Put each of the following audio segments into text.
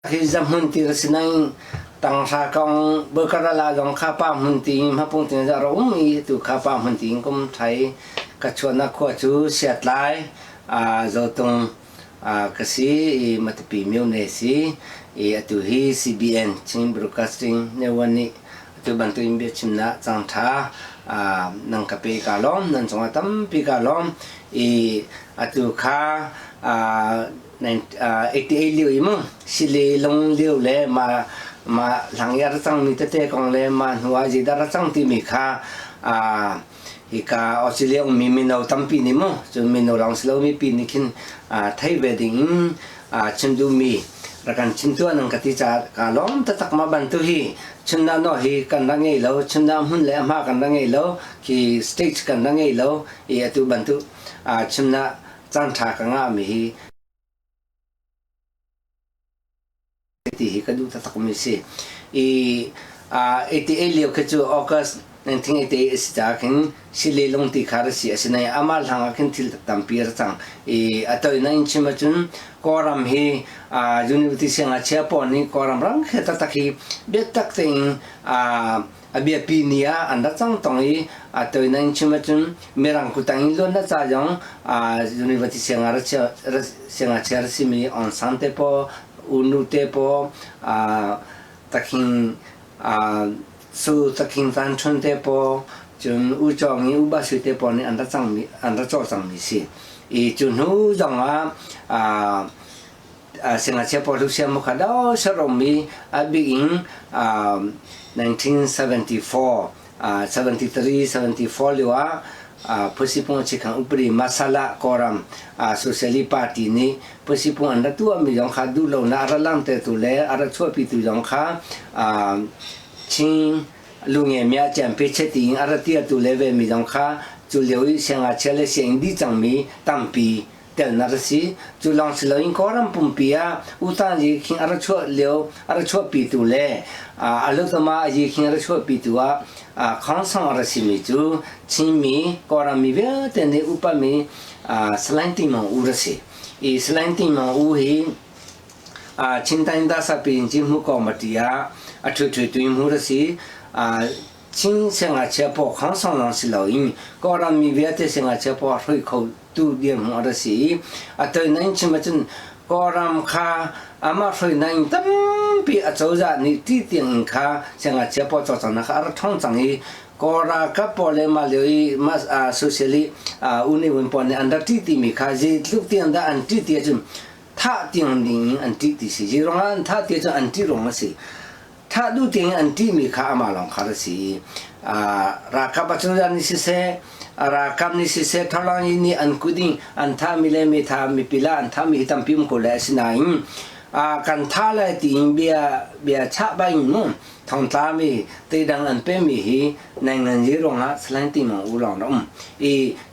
khi dâm hun ti sinang tang sa kong berkara gong khapa hun ti mapung ti za ro mi tu khapa hun ti kum thai ka chona ko chu siat lai zo tung kasi matapi myo ne si atu hi CBN Chim Broadcasting ne wani tu bantu imbe chimna chang tha nang ka pe ka lom nan chong tam pi ka lom atu kha 88 liu imu sili long liu le ma lang yar chang mi te kong le ma huwa ji dar chang ti mi kha hika Australia mi no tampi ni mo chu mi no lang slow mi pi ni kin thai wedding chindu mi rakan chintu nang kati cha ka lom ta tak ma ban tu hi chunna no hi kan na ngei lo chunna hun le ma kan na ngei lo ki stage kan na ngei lo atu ban tu chunna chang tha ka nga mi hi ti ka du ta tak mi si 88 liu ka chu August 1988 is kin sili long ti khar si asina amal hanga kin thil tampir chang atoi na inchima chun koram hi university senga chepo ni koram rang kheta takhi betak tein abia pinia anda chang tongi atoi na inchima chun merang kutang lo na cha jong university senga senga cher si mi on sante po unu te po takhin su takin tan chun te po chun u chong ni u ba su te po ni anda cho chang mi si chun hu jong senga che po lu sia mo kha da sharom mi begin 1974 73 74 liwa posipong chikang upri masala koram socially party ni posipong anda tu mi jong kha du lo na aralam te tu le ara chua pi tu jong kha Chim lung ye mia jam pe che ting ara tia tu leve mi dong kha chu liu yi siang chele siang di chang mi tam pi tel na si chu long si lo in koram pum pia u ta ji king ara chua liu ara chua pi tu le alu ta ma ji king ara chua pi tu khang sang ara si mi chu chim mi koram mi ve te ne upa mi slain ti ma u ra si slain ti ma u hi chintain da sa pi jim mu ko ma tia athu thu tu mu ra si chin senga che po khang sang lang si lo in ko ram mi ve te senga che po hroi kho tu diem mu ra si atoi nain chim chun ko ram kha ama hroi nain tam pi a chau za ni ti tiang kha senga che po cho chang na kha ar thong chang hi ko ra ka po le ma le ma socially uni won po ne under ti ti mi kha ji luk tiang da an ti ti chun tha tiang ding an ti ti si ji rong an tha ti chun an ti rong si tha du ting an ti mi kha ma long kha si ra ka ba chu ni si se ra kam ni si se thalang ni an kuding an tha mi le mi tha mi pila an tha mi tam pim ko le sinain kan tha la ting bia cha ba in mu thong ta mi te dang an pe mi hi nang nan ji rong ha slang ti ma u long dom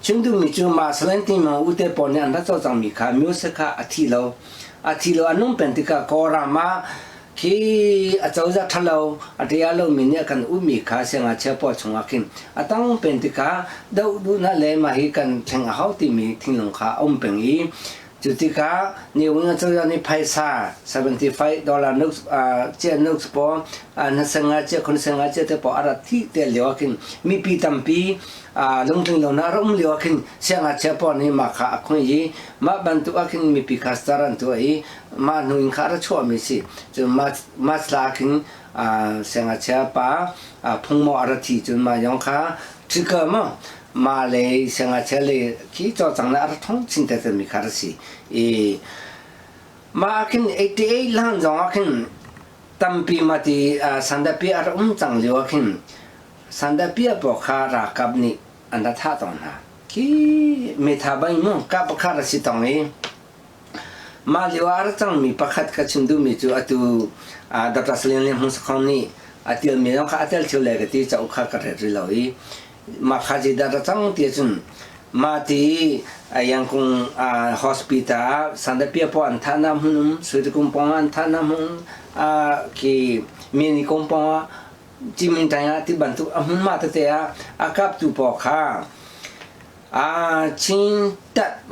chung du mi chu ma slang ti ma u te po ne an da cho chang mi kha myo se kha athi lo anum pen ti ka ko ra ma khi chau za thalo atia lo mi ne kan u mi kha senga che po chunga kin atang pen ti ka dau du na le ma hi kan theng hau ti mi thing long kha om pen hi Jutika ni wong chau ni paisa $75 nooks che nooks po na senga che kon senga che te po ara thi te lewakin mi pi tampi long ting lo na rom lewakin senga che po ni ma kha khoi yi ma bantu akin mi pi kastaran to ai ma nu in khara cho mi si ju ma sla kin senga che pa phung mo ara thi ju ma yong kha chika ma ma le senga chele ki cho chang na ar thong chin te mi khar si ma kin 88 lan jong akin tampi mati sandapi ar chang liwa kin sandapi po kha ra kap ni anda tha ton na ki me tha bai mo ka pa khar si tong e ma liwa ar chang mi pakhat ka chindu mi chu atu dr selin le hung khon ni atil mi jong kha atel chule ga ti chau kha ka re lo i ma khaji da tang ti chun ma ti yang kung hospital sanda pia po an thana hun su de kung pong an thana hun ki mini kung pong ji min ta ya ti ban tu hun ma ta te ya akap tu po kha chin tat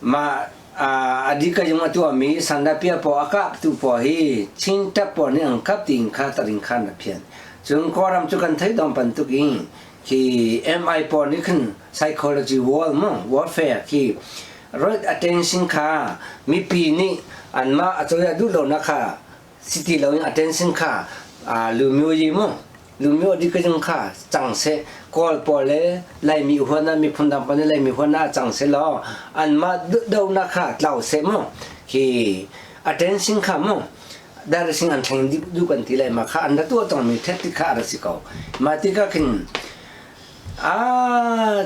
ma adik yang tua mi sandapia po akap tu po hi cinta po ni angkap tingkah teringkan napian jung koram cukan thai dong pantuking ki MI po ni kan psychology warfare ki right attention ka mi pi ni anma atoya du lo nakha city lo attention ka lu myo yi mo lu myo di ka jung ka chang se call po le lai mi hona mi phundam pa ne lai mi hona chang se lo anma do nakha tlau se mo ki attention ka mo dar sing an thang du kan ti lai ma kha an da tu tong mi thet ti kha ra si ko ma ti ka kin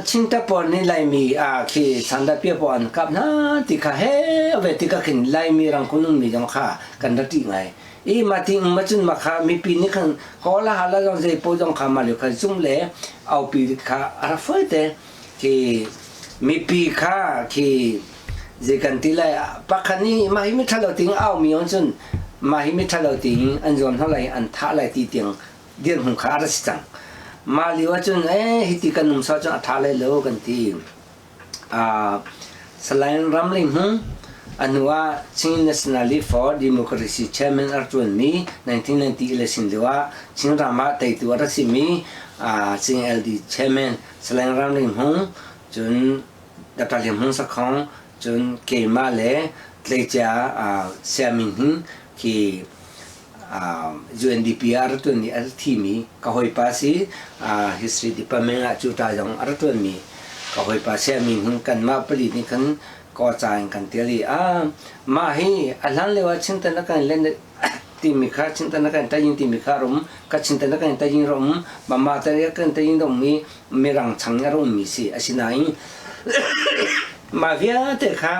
cinta po ni lai mi ki sanda pia po an kap na ti ka he ve ti ka kin lai mi rang kunung mi jong kha kan da ti ngai i ma ti ma chun ma kha mi pi ni kan ko la hala jong je po jong kha ma le kha zum le au pi kha ara foi te ki mi pi kha ki je kan ti lai pa khani ma hi mi thalo ting au mi on chun ma hi mi thalo ting an jon thalai an tha lai ti ting dien hung kha ra si chang ma liwa chun hiti kan num sa chun atha lai lo kan ti selain ramling anua Chim Nationally for Democracy Chairman Artuan mi 1990 election lewa Chim Rama tai tu ara si mi Chim LD Chairman selain ramling chun data lim sa khong chun ke ma le tlecha siamin ki UNDP Artuan ni altimi kahoi pasi history department chuta jong Artuan mi kahoi pasi siamin kan ma pali ni kan ko chain kan teli ma hi alan lewa chinta na kan len ti mi kha chinta na kan ta yin ti mi kha rom ka chinta na kan ta yin rom ma ma ta ya kan ta yin dom mi merang chang ya rom mi si asinai ma via te kha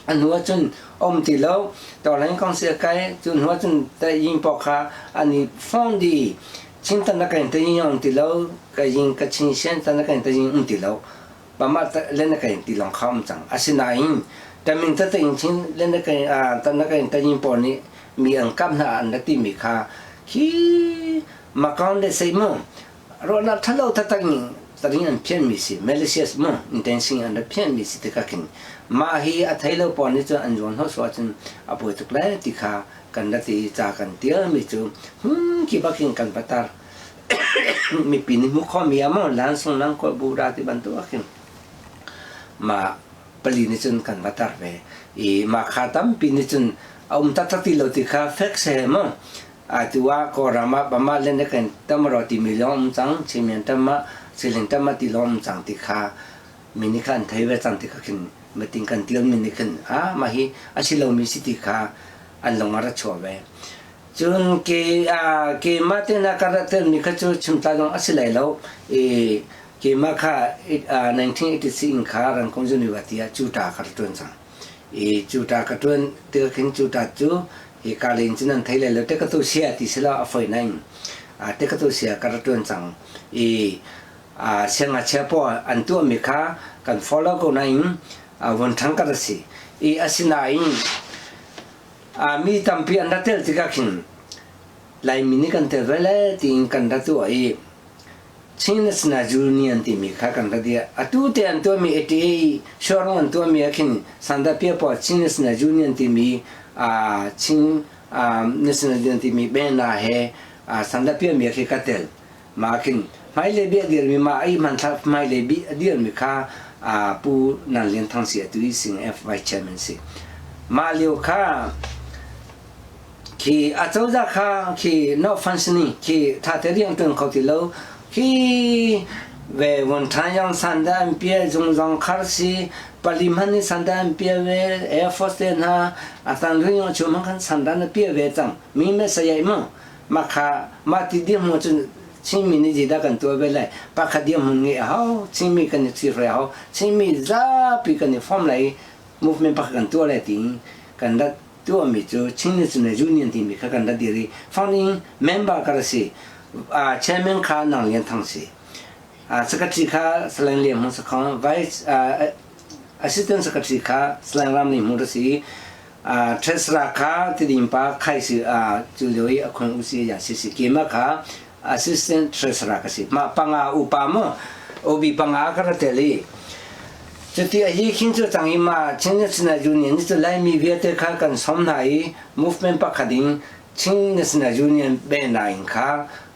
anua chun ti lo to lan kong se kai chun hua chun ta yin po kha ani fondi chinta na kan ta yin ti lo ka yin ka chin sen ta na kan ta yin ti lo Pama lena kain ti long kham chang asinain taming ta ting chin lena kain ta na kain ta yin po ni mi ang kap na an ti mi kha ki makon de sei mo ro na thalo ta tang taring an pian mi si malicious mo intention an pian mi si te ka kin ma hi a thailo po ni chu an jon ho so chin apo tu kla ti kha kan da ti cha kan tia mi chu ki ba kin kan patar mi pin mu kho mi amo lan song lang ko bu ra ti ban tu akin ma pali ni chun kan batar ve ma khatam pin ni chun ta ti lo ti kha fek se mo tuwa ko rama bama len ne kan tamro ti milom chang chimen tamma silen tamma ti lom chang ti kha mini kan thai ve chang ti kha kin meting kan tial mini kan ma hi asilo mi si ti kha an long ara cho ve chun ke ma te na karakter ni kha chu chum ta long asilai lo ke ma kha 1986 in kha rang kong juni watia chuta kha tun sang chuta ka tun te khin chuta chu ka len chin an thaile lo te ka tu sia ti sila a foi nai te ka tu sia ka tun sang senga chepo an tu mi kha kan follow ko nai won thang ka si asinai mi tampi an datel ti ka khin lai mini kan te vele tin kan da tu Chim National Union ti mi kha kan da dia atu te an to mi eti shorong an to mi akin sanda pia po Chim National Union ti mi Chim National Union ti mi ben na he sanda pia mi ke katel ma kin mai le bi dir mi ma ai man tha mai le bi dir mi kha pu nan len thang si tu sing f vice chairman si ma liu kha ki atauza kha ki no functioning ki tha te riang tun khau ti lo ki ve won thayang sanda ampia jong jong kharsi palimani sanda ampia ve air force na atan luyo chuma kan sanda na pia ve chang mi me sayai mo makha mati di mo chun chimi ni jida kan to ve lai pa kha di mo nge ha chimi kan chi re ha chimi za pi kan form lai movement pa kan to lai tin kan da to mi chu Chim National Union ti mi kha kan da diri founding member ka si chairman kha nang len thang si secretary kha slang le mo sa khang vice assistant secretary kha slang ram ni mo si treasurer kha ti dim pa khai si chu loi akhon u si ya si ki ma kha assistant treasurer ka si ma panga upa mo obi panga ka te li จุดที่อายุขึ้นจุดจังอิมาเช่นนี้สนาจูเนียนจุดไล่มีเวียเตค่ากันสมนาย movement ปักขัดิงเช่นนี้สนาจูเนียนเป็นนายค่ะ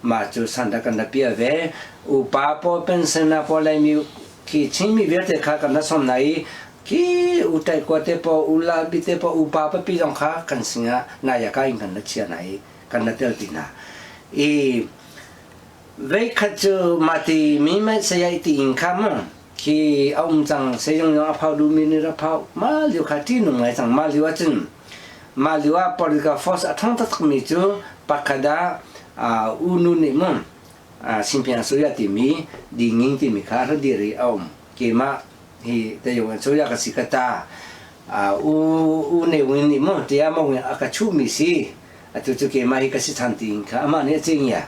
มาจุดสันตกันนับเปียเวอุปาปเป็นสนาปไล่มีที่เช่นมีเวียเตค่ากันสมนายที่อุทัยกว่าเตปอุลาบิเตปอุปาปปีจงค่ะกันสิงห์นายกาอิงกันนัดเชียนายกันนัดเตลตินาเวกขจูมาตีมีไม่เสียตีอิงค่ะมั้งที่เอาจังเสียงยังพาวดูมินิระพาวมาเลี้ยวขาที่หนุ่มไงจังมาเลี้ยวจนมาเลี้ยว political force ทั้งตัดมีจูปักขดาอุนุนิมุนสิมพิอันสุริยติมีดิ่งที่มีขาระดีรีเอาเกี่ยมาที่แต่ยังสุริยกสิกตาอุเนวินิมุนที่อามาวิอากาชูมิสิตุจุเกี่ยมาฮิกสิทันติงค่ะอามาเนี่ยจริงเนี่ย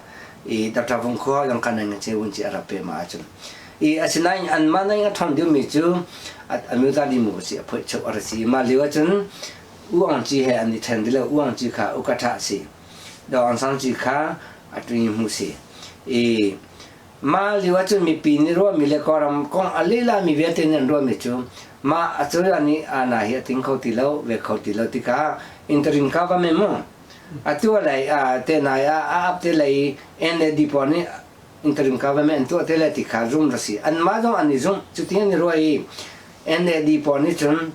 ดับทับฟงข้อยังกันยังเชื่อวันที่อาราเปมาจนอาศัยนั้นอันมาในทางเดียวมีจูอันมีตาดีมุกสิเพื่อชกอารสีมาเลี้ยวจนอุอังจีเหอันนี้แทนที่แล้วอุอังจีข้าอุกทักสิดอกอันสังจีข้าอัตริมุสิมาเลี้ยวจนมีปีนี้รู้ว่ามีเลกอรำกงอันนี้ละมีเวทีนั้นรู้มีจูมาอัศวินนี้อาณาเหตุเขาติแล้วเวเขาติแล้วที่ข้าอินเตอร์ริมข้าก็ไม่มั่งอัตัวอะไรเตนายอัพเตลัยเอ็นเอดีปอนี่interim government tu atela ti khazum rasi an ma dong an izum chutian ni roi NAD po ni chun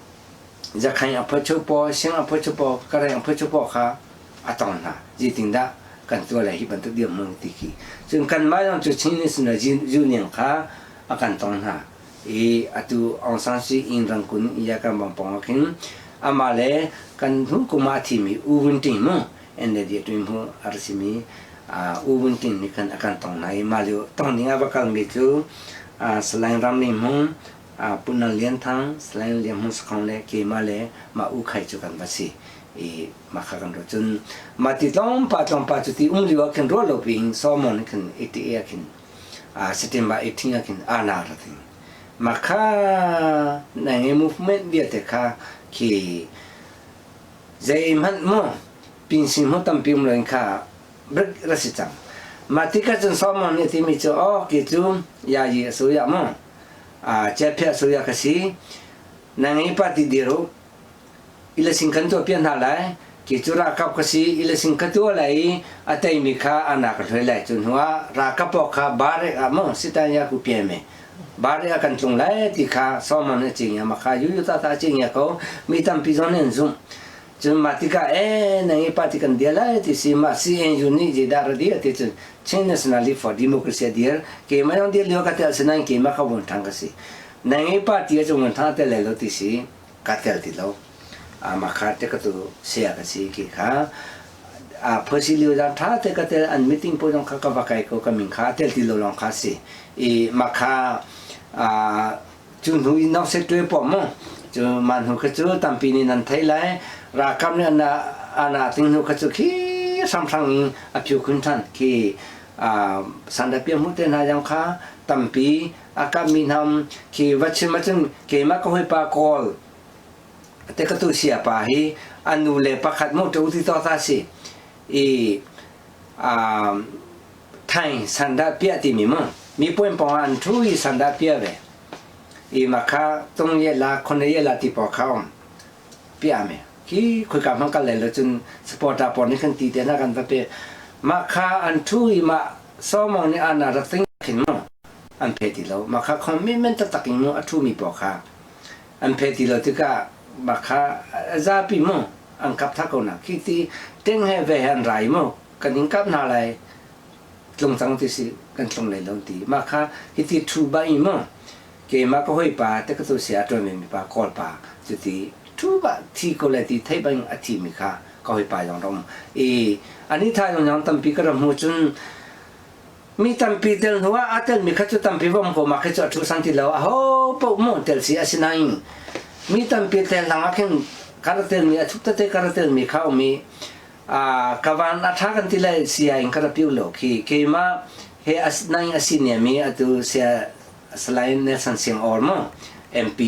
zakhai aphachu po sing aphachu po karai aphachu po kha atong na ji tingda kan tu la hi ban tu diam mong ti ki chun kan ma dong chu chin ni sna junior kha akan tong na atu ong san si in rang kun ya kan bang pong kin amale kan hu kuma thi mi u win ting mo NAD tu mu arsimi ubun tin ni kan akan tong nai malio tong ni nga bakal mi chu selain ram ni mu punan lian thang selain lian mu skong le ke male ma u khai chu kan basi ma kha kan ro chun ma ti tong pa chu ti li wa kan ro lo ping so mon kan 88 kin September 18 kin ana ra tin ma kha na nge movement bia te kha ki zai man mo pin sim ho tam pim len kha berasicang, mati kan semua ni timi tu gitu ya ye suya mo, cepet suya kasih, nangi pati diru, ila singkan tu pian halai, gitu rakap kasih ila singkan tu lagi, atai mika anak terlai cunwa rakap pokha bare mo sitanya ku pian me, bare akan tunglai tika semua ni cingnya maka yuyu tata cingnya kau mitam pisonen zoom. Cuma mati ka nangi parti kan dia lah ti si masih enjuni jeda dia ti cun nationally for democracy dia ke mana dia lihat kata senang ke maka pun tang kasi nangi parti aja pun tang te lelo ti si kata ti lo maka te katu sia kasi ke ka persilio dan tang te kata an meeting pun orang kakak pakai ko kami kata ti lo long kasi maka cun hui nak setui pom mo cun manhu kecu tampi ni nanti lah rakam ni anak tinggal kecil ki samsang apiu kuntan ki sandapia muten hajam kha tampi akam minam ki macam ki mak hoi pa kol te katu siapa hi anu le pakat mo tu ti to ta si tein sandapia ti mi mo mi puen pong an tu i sandapia ve maka tong ye la kon ye la ti po khaom pia me kiคุยกับมันกันเลยแล้วจนสปอร์ตปอนนี่คันตีเตนะกันไปมาคาอันทุยมาซ้อมองนี่อันน่ะรักติ้งขึ้นมั้งอันเพติแล้วมาคาคอมมิชเมนต์ตักกิ้งมั้งอัทุมีปอคาอันเพติแล้วที่ก็มาคาซาปีมั้งอันกับทักคนน่ะคิดที่เต็งให้เวหันไรมั้งกันยิงกับนาไรลงสังที่สิกันตรงไหนลงตีมาคาคิดที่ทูบายมั้งเกมาก็ห้อยป่าแต่ก็ตัวเสียตัวไม่มีป่ากอดป่าจุดที่ทุบที่ก็เลยที่ไทยบังอาทิมิค่ะก็ให้ไปอย่างนั้นอันนี้ถ้าอย่างนั้นตั้มปีกระมุจุนมีตั้มปีเดินหัวอาเตลมีขั้วตั้มปีว่ามันก็มาขั้วทุกสันติแล้วโอ้ปุ๊บมุ่งเตลสีอาศินัยมีตั้มปีเตลหลังอาเข่งการเตลมีทุกเตลการเตลมีข้าวมีกวันอาทักันที่เลยเสียอิงการพิวโลกีเกี่ยมาเฮอาศินัยอาศิเนียมีตัวเสียสไลน์เนสันเซียงออร์มั้ง MP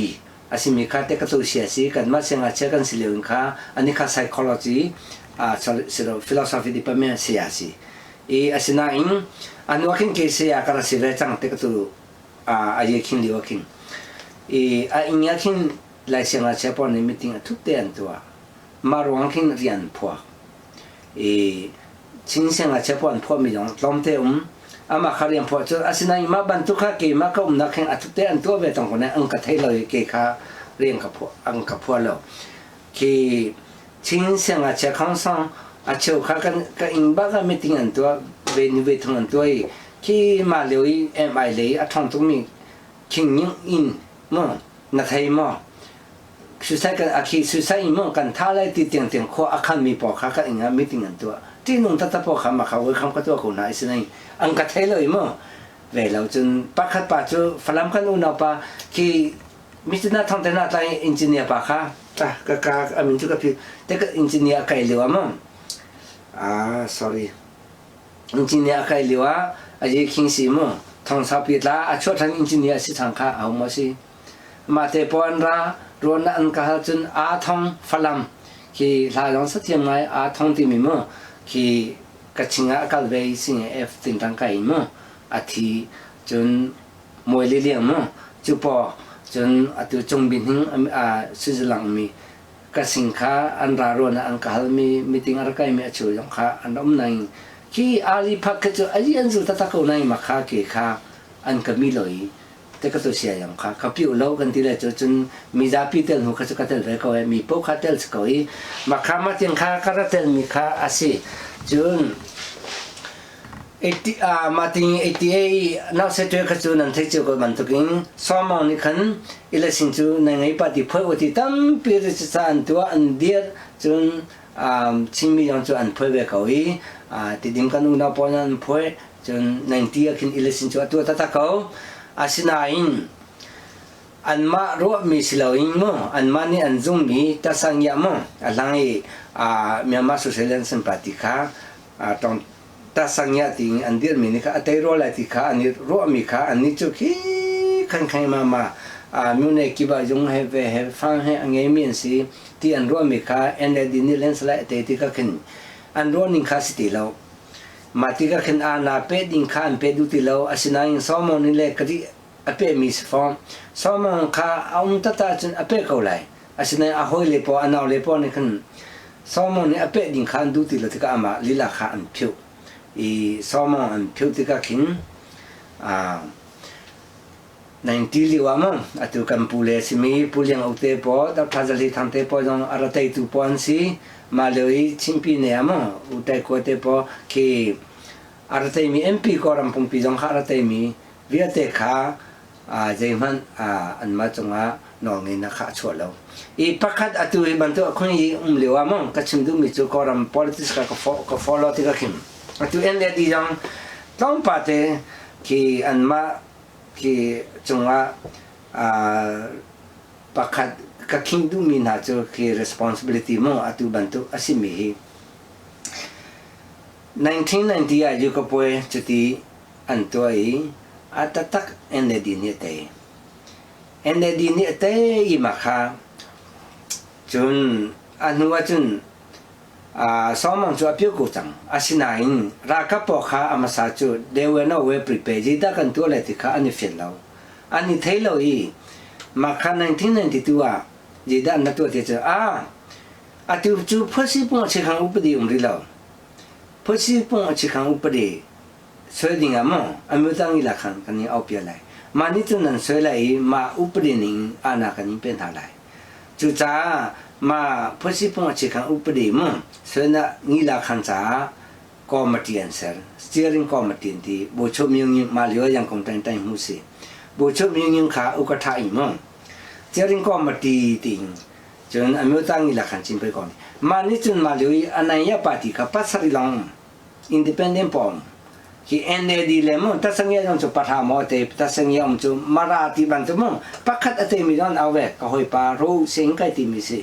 asim mikate katu siasi kan ma senga chekan silewin kha ani kha psychology siro philosophy department siasi asina in anwakin ke sia kara sire chang te katu aye kin liwakin อิงยาคินลายเสียงอาเชปอนในมิติงทุกเดือนตัวมารวงคินเรียนพวกชิงเสียงอาเชปอนพวกมีอย่างลมเตออามาขาเรียนพวกจนอาศัยมาบรรทุกข้าเกี่ยมาก็นักแข่งทุกเดือนตัวเวทของคนนั้นอังกฤษเลยเกี่ยข้าเรียนกับพวกอังกับพวกเราคือชิงเสียงอาเชข้างซ้ำอาเชลข้ากันอิงบ้ากันมิติงอันตัวเวทของตัวที่มาเลี้ยวเลยอัฐงตรงนี้คิงยิ่งอินมั่งนักไทยมั่งสุดท้ายกันอาคีสุดท้ายมั่งกันท่าไรติดเตียงข้ออาคารมีปอกข้าก็อิงมิติงอันตัวที่นุ่งตัดพอคำมาเขาคำก็ตัวคนไหนสิเนี่ยอังกฤษเลยมั่งเวลาจนปักขัดปัจจุฝรั่งกันอุ่นเอาปะที่มิตรน่าทำแต่น่าใจอินจิเนียร์ปะค่ะก็อามินทุกพี่แต่ก็อินจิเนียร์ไกลเหลียวมั่งsorry อินจิเนียร์ไกลเหลียวอายุคิงสิมั่งทางสาวพิลาช่วยทางอินจิเนียร์สิทางข้าเอามาสิมาเตปอนรารวนอันก็จนอาทองฝรั่งที่ลายลองสักเทียมไงอาทองที่มีมั่งที่กระชิงอาการเวสิงติงตังไก่มั่งอาทิจนมวยเลี้ยงมั่งจุปอจนอาทิจงบินหิงสุดหลังมีกระชิงข้าอันรารวนอันก็มีติงอะไรมีอาชูยองข้าอันนั้นนั่งที่อาลีพักก็จะอาลีอันสุดท้ายก็นั่งมาข้าเกี่ยข้าอันก็มีเลยแต่ก็ตัวเสียอย่างข้าเขาพิวเล่ากันทีละจนมีจาพิเตลหัวเขาจะกัดเตลไปก็มีพวกข้าเตลสก็อีมาข้ามาเตียงข้าก็เตลมีข้าอาศัยจนมาถึงน่าเสียใจก็จนนั่นที่จะก็มันตุกินสมองนี่คันอิเลสินจูในไงปฏิเผยว่าที่ตั้มปีริสานตัวอันเดียร์จนชิมีอย่างจนอันเผยไปเขาอีที่ดิ่งกันอุ่นเอาปอนันเผยจนในที่กินอิเลสินจูตัวตะเขาอาศินาอินอันมารู้มีสิลาอินมั้งอันมานี่อันซุ่มมีตัสังยามั้งอะไรเมียมาสุเซเลนสัมปติกาตอนตัสังยาติงอันเดียร์มีนี่ค่ะแต่รู้อะไรที่ค่ะอันนี้รู้มีค่ะอันนี้จุกี้ขันมามิวเนกิบะจงให้ฟังให้อันเงี้ยมีสิที่อันรู้มีค่ะอันเดียร์นี่เลนส์ละแต่ที่ก็ขึ้นอันรู้นี่ค่ะสิติเรามาที่ก็ขึ้นนาเป็ดอินข้านเป็ดดูที่เราอาศัยสมองนี่แหละก็ที่เป็ดมีสฟอมสมองข้าเอาตัดจนเป็ดเขาเลยอาศัยหอยเล็บอันเอาเล็บนี่ขึ้นสมองนี่เป็ดอินข้านดูที่เราที่ก็อามาลีลาข้าอันผิวสมองอันผิวที่ก็ขึ้นในที่ลิวามั้งตัวกันปูเลสิมีปูเลี้ยงเอาเตปอแต่พาจะลิทันเตปอจงอาราเตตุปอนสิมาเลยชิมพีเนี่ยมั้งอุตัยโคเตปอที่อาราเตมีเอ็มพีก็รำพงปีจงอาราเตมีวิอาเตขาใจมันอันมาจงน้องนี่นะคะชวนเราปักขัดตัวบันทึกคนยี่ลิวามั้งก็ชิมดูมีจุกรำ politics ก็ follow ที่ก็ขึ้นตัวเอ็นเดียดีจังต้องปาเตที่อันมาที่จงปักขัดก็คิดดูมีน่าจะคือ responsibility มั้งตัวบันทึกอาศัยมี1990อายุก็ป่วยจุดที่อันตัวอัตตักเอ็นเดดีนี่เตเอ็นเดดีนี่เตอีมาค่ะจนอันว่าจนสมองจะเพียงกูจังอาศัยนั่งรักกับพ่อข้าอามาสาจุเดี๋ยวเราเวปริเปจิตากันตัวเลยที่ข้าอันนี้เฟลเราอันนี้เทเรามาค่ะ1992จิตาอันตัวที่จะตัวจูพัศปุ่งเชื่อขังอุปดีumriเราพัศปุ่งเชื่อขังอุปดีสวยดิ่งมั้งอเมริกันอีหลักขันกันนี้เอาเปรียบเลยมานี่ตัวนั้นสวยเลยมาอุปดีนิ่งอาณากันนี้เป็นอะไรจู่จ้ามาพัศปุ่งเชื่อขังอุปดีมั้งสวยน่ะอีหลักขันจ้าคอมมิตี้อันเซอร์สเตียริงคอมมิตี้ที่บุชมีอย่างมาเลี้ยยังคงแต่งมุสีบุชมีอย่างข้าอุกท้ายมั้งสเตียริงคอมมิตี้ติงจนอเมริกันอีหลักขันจินไปก่อนมานี่จนมาเลี้ยอันไหนยาปฏิกับปัสสริลองอินดิเพนเดนต์ปอมที่เอ็นเอดีเลมอนทัศนียจงจุปฐามอเตทัศนียจงจุมาราติบันตุมงปักขัดอเตมิดอนเอาเวก็หอยปารูเสียงไก่ติมิสิ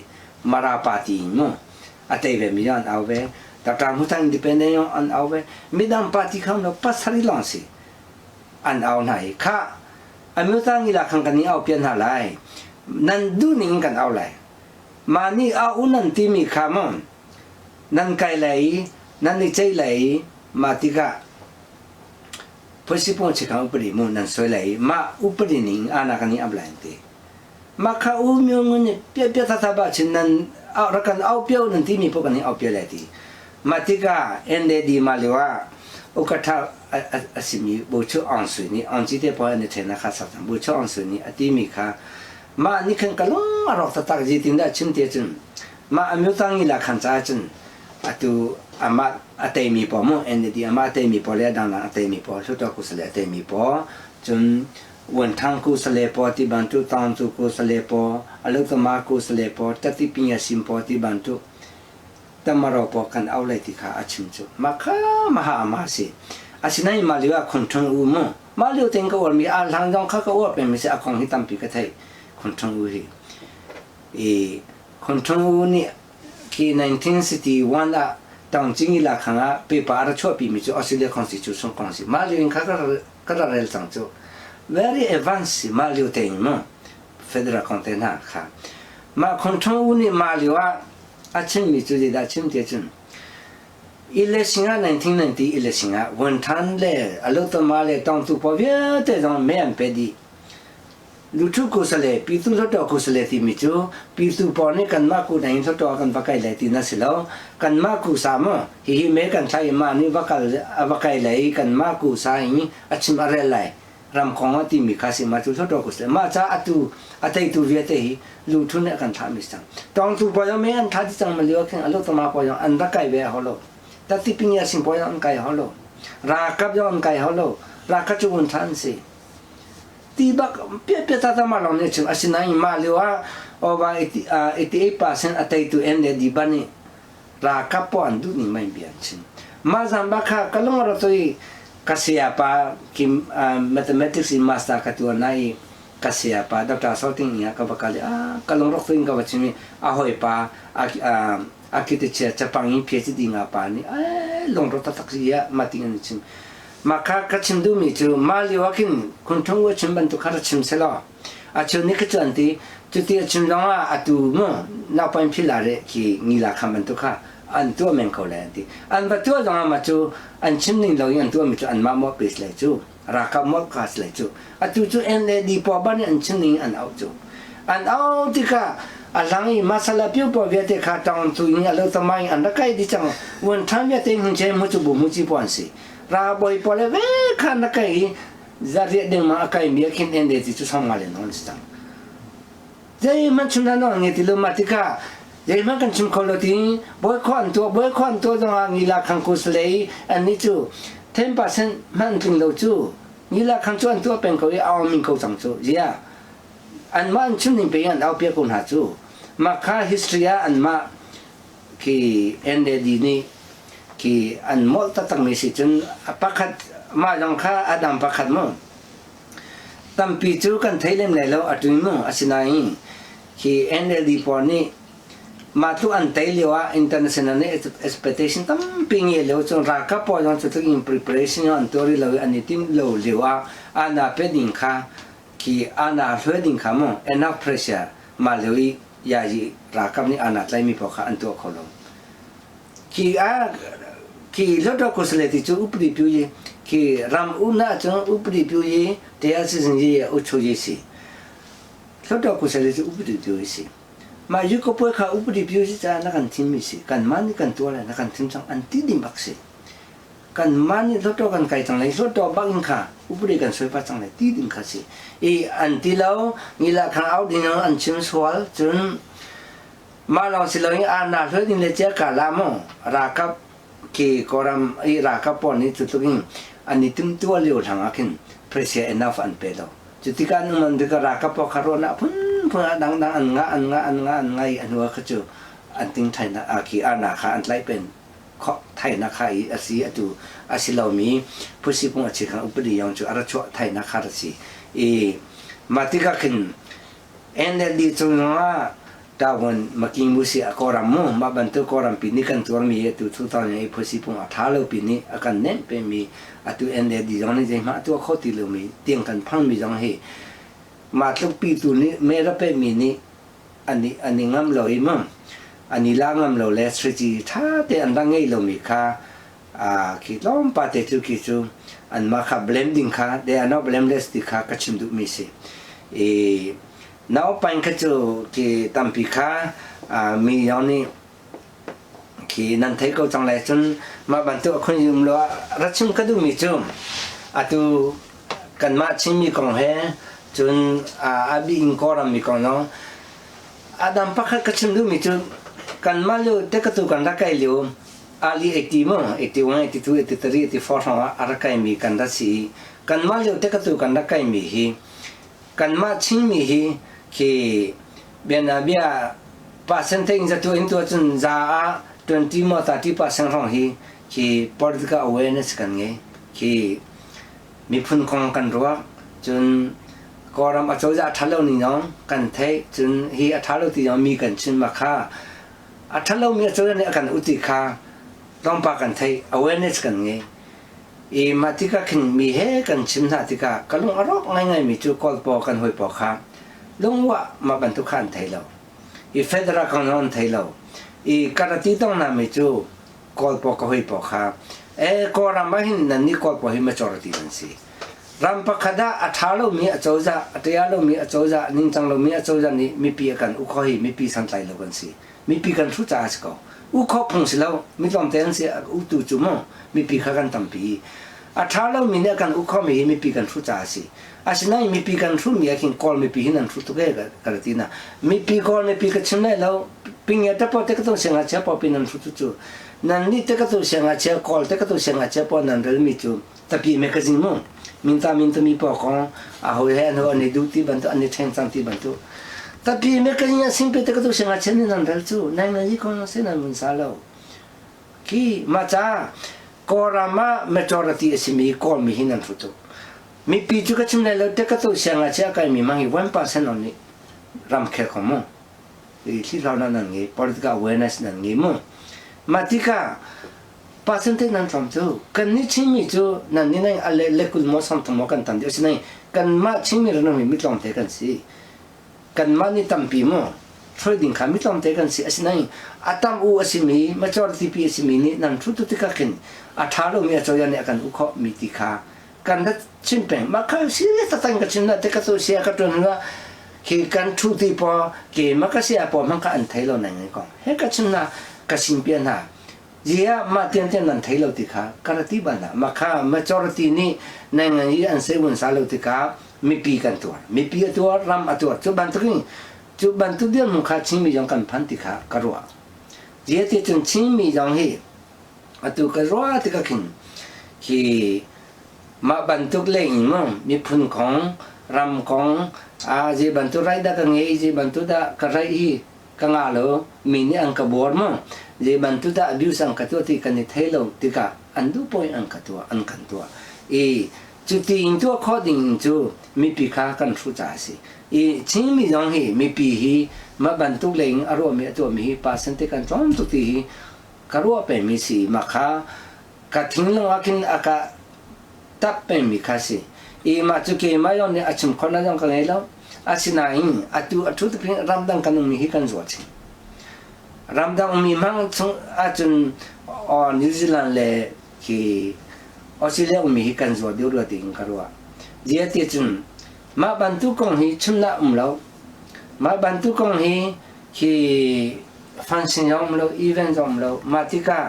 มาราปาติมงอเตเวมิดอนเอาเวแต่การหุ่นอินดิเพนเดนต์อันเอาเวมิดอนปาติคำเราปัสสริลองสิอันเอาไหนข้าอเมริกันอีหลักขันกันนี้เอาเปลี่ยนหาไรนั่นดูนิ่งกันเอาไรมานี่เอาอุนันที่มีคำมันนั่นไกลเลยนั่นนี่ใจเลยมาติกะพอสิพงศ์เชื่อขังอุปริมุนั่นสวยเลยมาอุปรินิ่งอานากันนี้อับลันตี มาข้าอู้มีเงินเนี่ยเปี้ยท่าบ้าชินนั้นเอาละกันเอาเปี้ยวนั่นที่มีพวกนี้เอาเปี้ยวเลยทีมาที่ก็เอ็นเดดีมาเลยว่าโอกาสสิมีบูชอังสุนี่อังจีเดพอเนี่ยเทนะข้าสักบูชอังสุนี่อดีมีค่ะมานี่คันก็ลงอารมณ์ตักจีตินได้ชิมเดียจนมาอเมริกันนี่ละขันจ้าจนตัวอามาเตมีพอมั้งเอ็นเดียอามาเตมีพอเลยดังนั้นเตมีพอชุดตัวกุศลเตมีพอจนวันทั้งกุศลพอที่บรรทุตอนทุกุศลพออารมณ์มากุศลพอตัดที่ปิญญาสิมพอที่บรรทุแต่มาเราพอกันเอาเลยที่ข้าอาชิมจุมาข้ามหามาสิอาศินัยมาเรียกคนทงอุโมมาเรียกเต็งก็ว่ามีอาหลังจงข้าก็ว่าเป็นไม่ใช่อาของที่ตั้มปีกไทยคนทงอุฮีคนทงอุนี่ที่1961ละตอนจริงๆละครั้งอ่ะเปปาร์ชั่วปีมิจูออสเตรเลีย Constitution ของสิมาเรียกข้าก็เรียนสังจู very advanced มาเรียกเต็งมั้ง Federal Content ค่ะมาคนทงอุนี่มาเรียกว่าอาชิมมิจูดีดาชิมเดียจุนelection 1990 election วันทันเลยอารมณ์มาเลยต้องทุบพอเวียแต่ต้องไม่อันเป็นดีลูกทุกคนเลยปีตุลดอกคนเลยที่มิจูปีตุปอนี่กันมากกูไหนทดกันวักไก่เลยที่นั่นสิแล้วกันมากกูสามฮิเมกันใช้มานี่วักไก่เลยกันมากกูสายอาชิมอะไรเลยรำของที่มีข้าศึกมาทุกทดกุศลมาจ้าอัตตุเวียเตหิลูกทุนเนี่ยกันทำมิสังต้องทุบพอยังไม่อันทัดจังมาเลี้ยวแข่งอารมณ์มาพอยังอันวักไก่เวียฮัลโหลแต่ที่ปิญญาสิมพอยังอันไก่ฮัลโหลรากับยังอันไก่ฮัลโหลรากับจุนทันสิที่บักเปียตาตามาลองเนี่ยชิมอาศินัยมาเลี้ยวว่าว่า88%อัตตุเอ็นเดดีบันนี่รากับปอนดูนี่ไม่เบียนชิมมาจังบักค่ะก็ลงเราตัวกัสยาปาคิมmathematics in master กัตัวไหนกัสยาปาดรสอติงเนี่ยก็บักกะเลยก็ลงเราตัวนี้ก็ว่าชิมหอยปาarchitecture จะปังยิ่งเพียรดีงาปานี่ลงรถตักซี่มาติกันชิมมาข้าก็ชิมดูมิจูมาเลี้ยวกินคนทั้งวัวชิมบรรทุกข้าชิมเสร็จแล้วช่วงนี้ก็จะอันที่จุดที่ชิมลงตัวมั้งน่าเป็นพิลาร์ที่งีลาคำบรรทุกข้าอันตัวเมนเขาเลยอันที่อันบัดตัวตรงนั้นมาจูอันชิมนี่เราอย่างตัวมิจูอันมาหมดเปสเลยจูราคาหมดคาสเลยจูตัวจูเอ็นเลยดีพอบ้านอันชิมนี่อันเอาจูอันเอาที่ข้าหลังมาสลับอยู่พอเวทีข้าตอนตัวนี้เราทำไมอันนั้นใครที่จังวันทั้งเวทีหุ่นเจ้ามุจูบุมุจีปอนสิราบอยพอเลยเว้ยข้านักไก่จะเรียกเด็กมาไก่เมียกินเอ็นเดที่จะทำอะไรนั่นสิจังเจ้ามันชุนนั่นนี่ที่เรามาที่ข้าเจ้ามันกันชุมคนละทีบอยควันตัวตรงนี้ละขังกุศลอันนี้จู10%มันถึงเราจูนี่ละขังชวนตัวเป็นเขาเอามิงเขาจังจูเจ้าอันมันชุนนี่เป็นอันเอาเปียกุนหาจูมาข้า history อันมาที่เอ็นเดดีนี่ที่อันหมดตั้งมีสิจนพักขัดมาลองข้าอดัมพักขัดมั้งตั้มปีจูกันไทยเล่มไหนแล้วอัตุยมั้งอาศินัยที่เอ็นเดดีพอนี่มาทุกอันไทยเรียกว่า international expectation ตั้มปีนี้เรียกจนรักกับพอจนสุดที่ in preparation อันตัวนี้เราอันนี้ทีมเราเรียกว่าอันน่ะเป็นดิ่งข้าที่อันน่ะเพื่อดิ่งข้ามั้ง enough pressure มาเลยยาจีรักกับนี่อันน่ะไล่มีพอข้าอันตัวเขาลงที่ลดกุศลที่จูอุปริพิวยีที่รำอุณาจูอุปริพิวยีเดียร์สิสังเกตอุชยีสิลดกุศลที่อุปริพิวยีสิมาอยู่กับพวกเขาอุปริพิวยีจะนักการทิมมิสิกันมันนี่กันตัวอะไรนักการทิมจังอันที่ดิมบักสิกันมันนี่ลดกันไกลจังเลยลดบักอินข้าอุปริกันสวยปัจจังเลยที่ดิมข้าสิอันที่เรานี่ละข้างเอาดินอันชิมสวลจนมาลองสิเราอีอันน่ะเพื่อดินเลเจกาลามรากับที่กรำรากับปอนนี่จุดตรงนี้อันนี้ถึงตัวเลี้ยวทางอาคินเพรสเซียเอ็นนัฟอันเปโดจุดที่การมันที่กรากับปอคารonaพุ่งดังอันงะอันหัวขจูอันติงไทยนะอาคีอานาคาอันไลเป็นไทยนาคาอีอาศีอตูอาศิเรามีผู้สิพงอาชีขังอุปนิยมจูอาราชวไทยนาคาสีมาที่ก็คินเอ็นเดดีจุนว่าดาวันมากินมุสิอากรามุมาบันทึกกรามปีนี้กันตัวมีตัวทุกตอนนี้ผู้สิพงอาท้าเราปีนี้อาการเน้นเป็นมีตัวเอ็นเดดีจังนี่จะมาตัวข้อที่เรามีเตียงกันพังมีจังเฮมาทุกปีตัวนี้เมื่อเราเป็นมีนี้อันนี้งามเราอีมั่งอันนี้ล่างงามเราเลสทรีจีถ้าแต่อันดังไงเรามีค่าคิดล้อมปาเตตุคิดจูอันมาค่าเบลมดิ้งค่าเดี๋ยวอันนั้นเบลมเลสดิ้งค่าก็ชิมดูมีสิ naw pain ka chu ki tampi kha mi yoni ki nan thai ko changlai chun ma bantu khun yum lo rachum ka du mi chum atu kan ma chimi kong he chun abi in koram mi kong no adam pakha ka chim du mi chun kan ma lo te ka tu kan ra kai lo ali 80 mo 81 82 83 84 ara kai mi kan da si kan ma lo te ka tu kan ra kai mi hi kan ma chimi hi ki bena bia percentage za tu into chun za 20 mo 30% rong hi ki political awareness kan nge ki mi phun kong kan ro chun koram a choja thalo ni nong kan thai chun hi a thalo ti yong mi kan chin ma kha a thalo mi choja ne kan uti kha long pa kan thai awareness kan nge e matika khin mi he kan chim na tika kalung arok ngai ngai mi chu kol po kan hoi po kha lung wa ma ban tu khan thai lo e federal kan on thai lo e karati tong na mi chu kol po ka hoi po kha e koram ba hin nan ni kol po hi majority nan si ram pa khada athalo mi achoja atya lo mi achoja ning chang lo mi achoja ni mi pi kan u kho hi mi pi san tai lo kan si mi pi kan thu cha ko u kho phung si lo mi lom ten si u tu chu mo mi pi kha kan tam pi athalo mi ne kan u kho mi pi kan thu cha si asinai mi pi kan thu mi akin kol mi pi hinan thu tu ge karati na mi pi kol mi pi ka chim nai lo ping ya ta po te ka to senga cha po pin nan thu chu nan ni te ka to senga cha kol te ka to senga cha po nan rel mi chu tapi me ka jin mo minta mi po ko a ho he no ni du ti ban to ani chen chang ti ban to tapi me ka nya sim pe te ka to senga chen ni nan rel chu nai na ji ko no se na mun sa lo ki ma cha korama majority asimi kol mi hinan thu tu mi pi chu ka chim nai lo te ka to senga cha kai mi mangi 1% on ni ram khe ko mo li la na nan nge political awareness nan nge mo matika percentage nan from tu kan ni chimi chu nan ni nai ale lekul mo sam thmo kan tan de sinai kan ma chimi ro mi mitlom te kan si kan ma ni tampi mo trading kha mitlom te kan si asinai atam u asimi majority pi asimi ni nan thu tu tika kin atharo mi achoya ne kan u kho mi ti kha kan da chimpeng ma kha si ta tang ka chin na te ka to sia ka to na ki kan thu ti po ke ma ka sia po man ka an thai lo nai ko he ka chin na ka sim pian na dia ma tian tian nan thai lo ti kha karati ba na ma kha majority ni nai ngai an se won sa lo ti kha mi pi kan to mi pi to ram a to chu ban tu dia mu kha chim mi jong kan phan ti kha ka ro dia ti chun chim mi jong hi a tu ka ro ti ka kin ki ma ban tu le mo mi phun khong ram khong a je ban tu rai da ka nge je ban tu da ka rai hi ka nga lo mi ni ang ka bor mo je ban tu da abuse ang ka to ti kan ni thelo ti ka an du point ang ka to an kan to e chu ti in to according to mi pi kha kan thu cha si e chim mi jong hi mi pi hi ma ban tu leng aro mi to mi hi percentage kan chom tu ti hi ka ro pe mi si ma kha ka thing lo akin aka tap pe mi kha si e ma chu ke ma yo ne achum khona jong ka ngai lo asinain atu tu pin ramdang kan mi hi kan zo chi ramdang mi mang chung achun New Zealand le ki Australia mi hi kan zo de ro ting ka ro dia ti chun ma ban tu kong hi chumna lo ma ban tu kong hi ki function yong lo event yong lo ma ti ka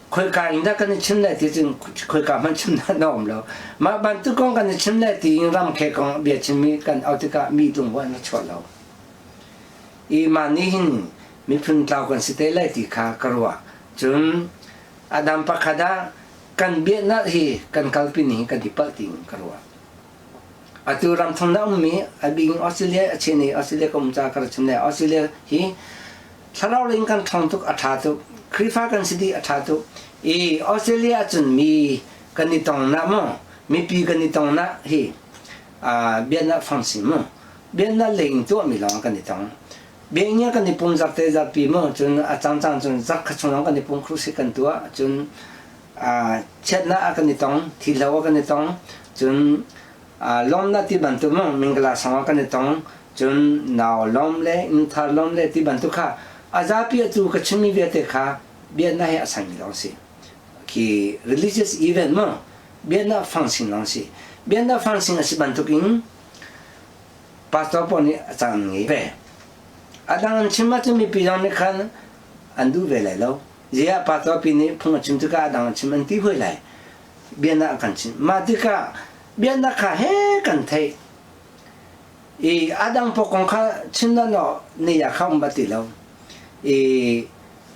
khoi ka inda kan chimna ti chun khoi ka man chimna nom lo ma ban tu kong kan chimna ti ram khe kong bia chimi kan autika mi tung wa na chho lo e ma ni hin mi phun tlaw kan site lai ti kha karwa chun adam pakhada kan bia na hi kan kalpini kan dipal ting karwa atu ram thongna mi abing Australia achini Australia kom cha kar chimna Australia hi Biaroling kan thong tuk atha tu krifa kan sidi atha tu e Australia chun mi kan ni tong na mo mi pi kan ni tong na hi bian na function mo bian na leng tu mi long kan ni tong bian nya kan ni pung zak te zak pi mo chun a chang chang chun zak kha chung kan ni pung khru si kan tua chun chet na kan ni tong thi lawa kan ni tong chun lom na ti ban tu mo mingla sang kan ni tong chun naw lom le in thar lom le ti ban tu kha azapi tu ka chimi ve te kha bian na he asang mi long si ki religious event mo bian na function long si bian na function asi ban tu king pastor pun ni canggih be. Adang cuma tu mi piang ni kan andu be lai lo. Jia pastor pini pun cim tu ka adang cim anti hui lai. Biar nak kan cim. Mati ka biar nak ka he kan thai. Adang pokong ka cim na no ni ya ka umbati lo.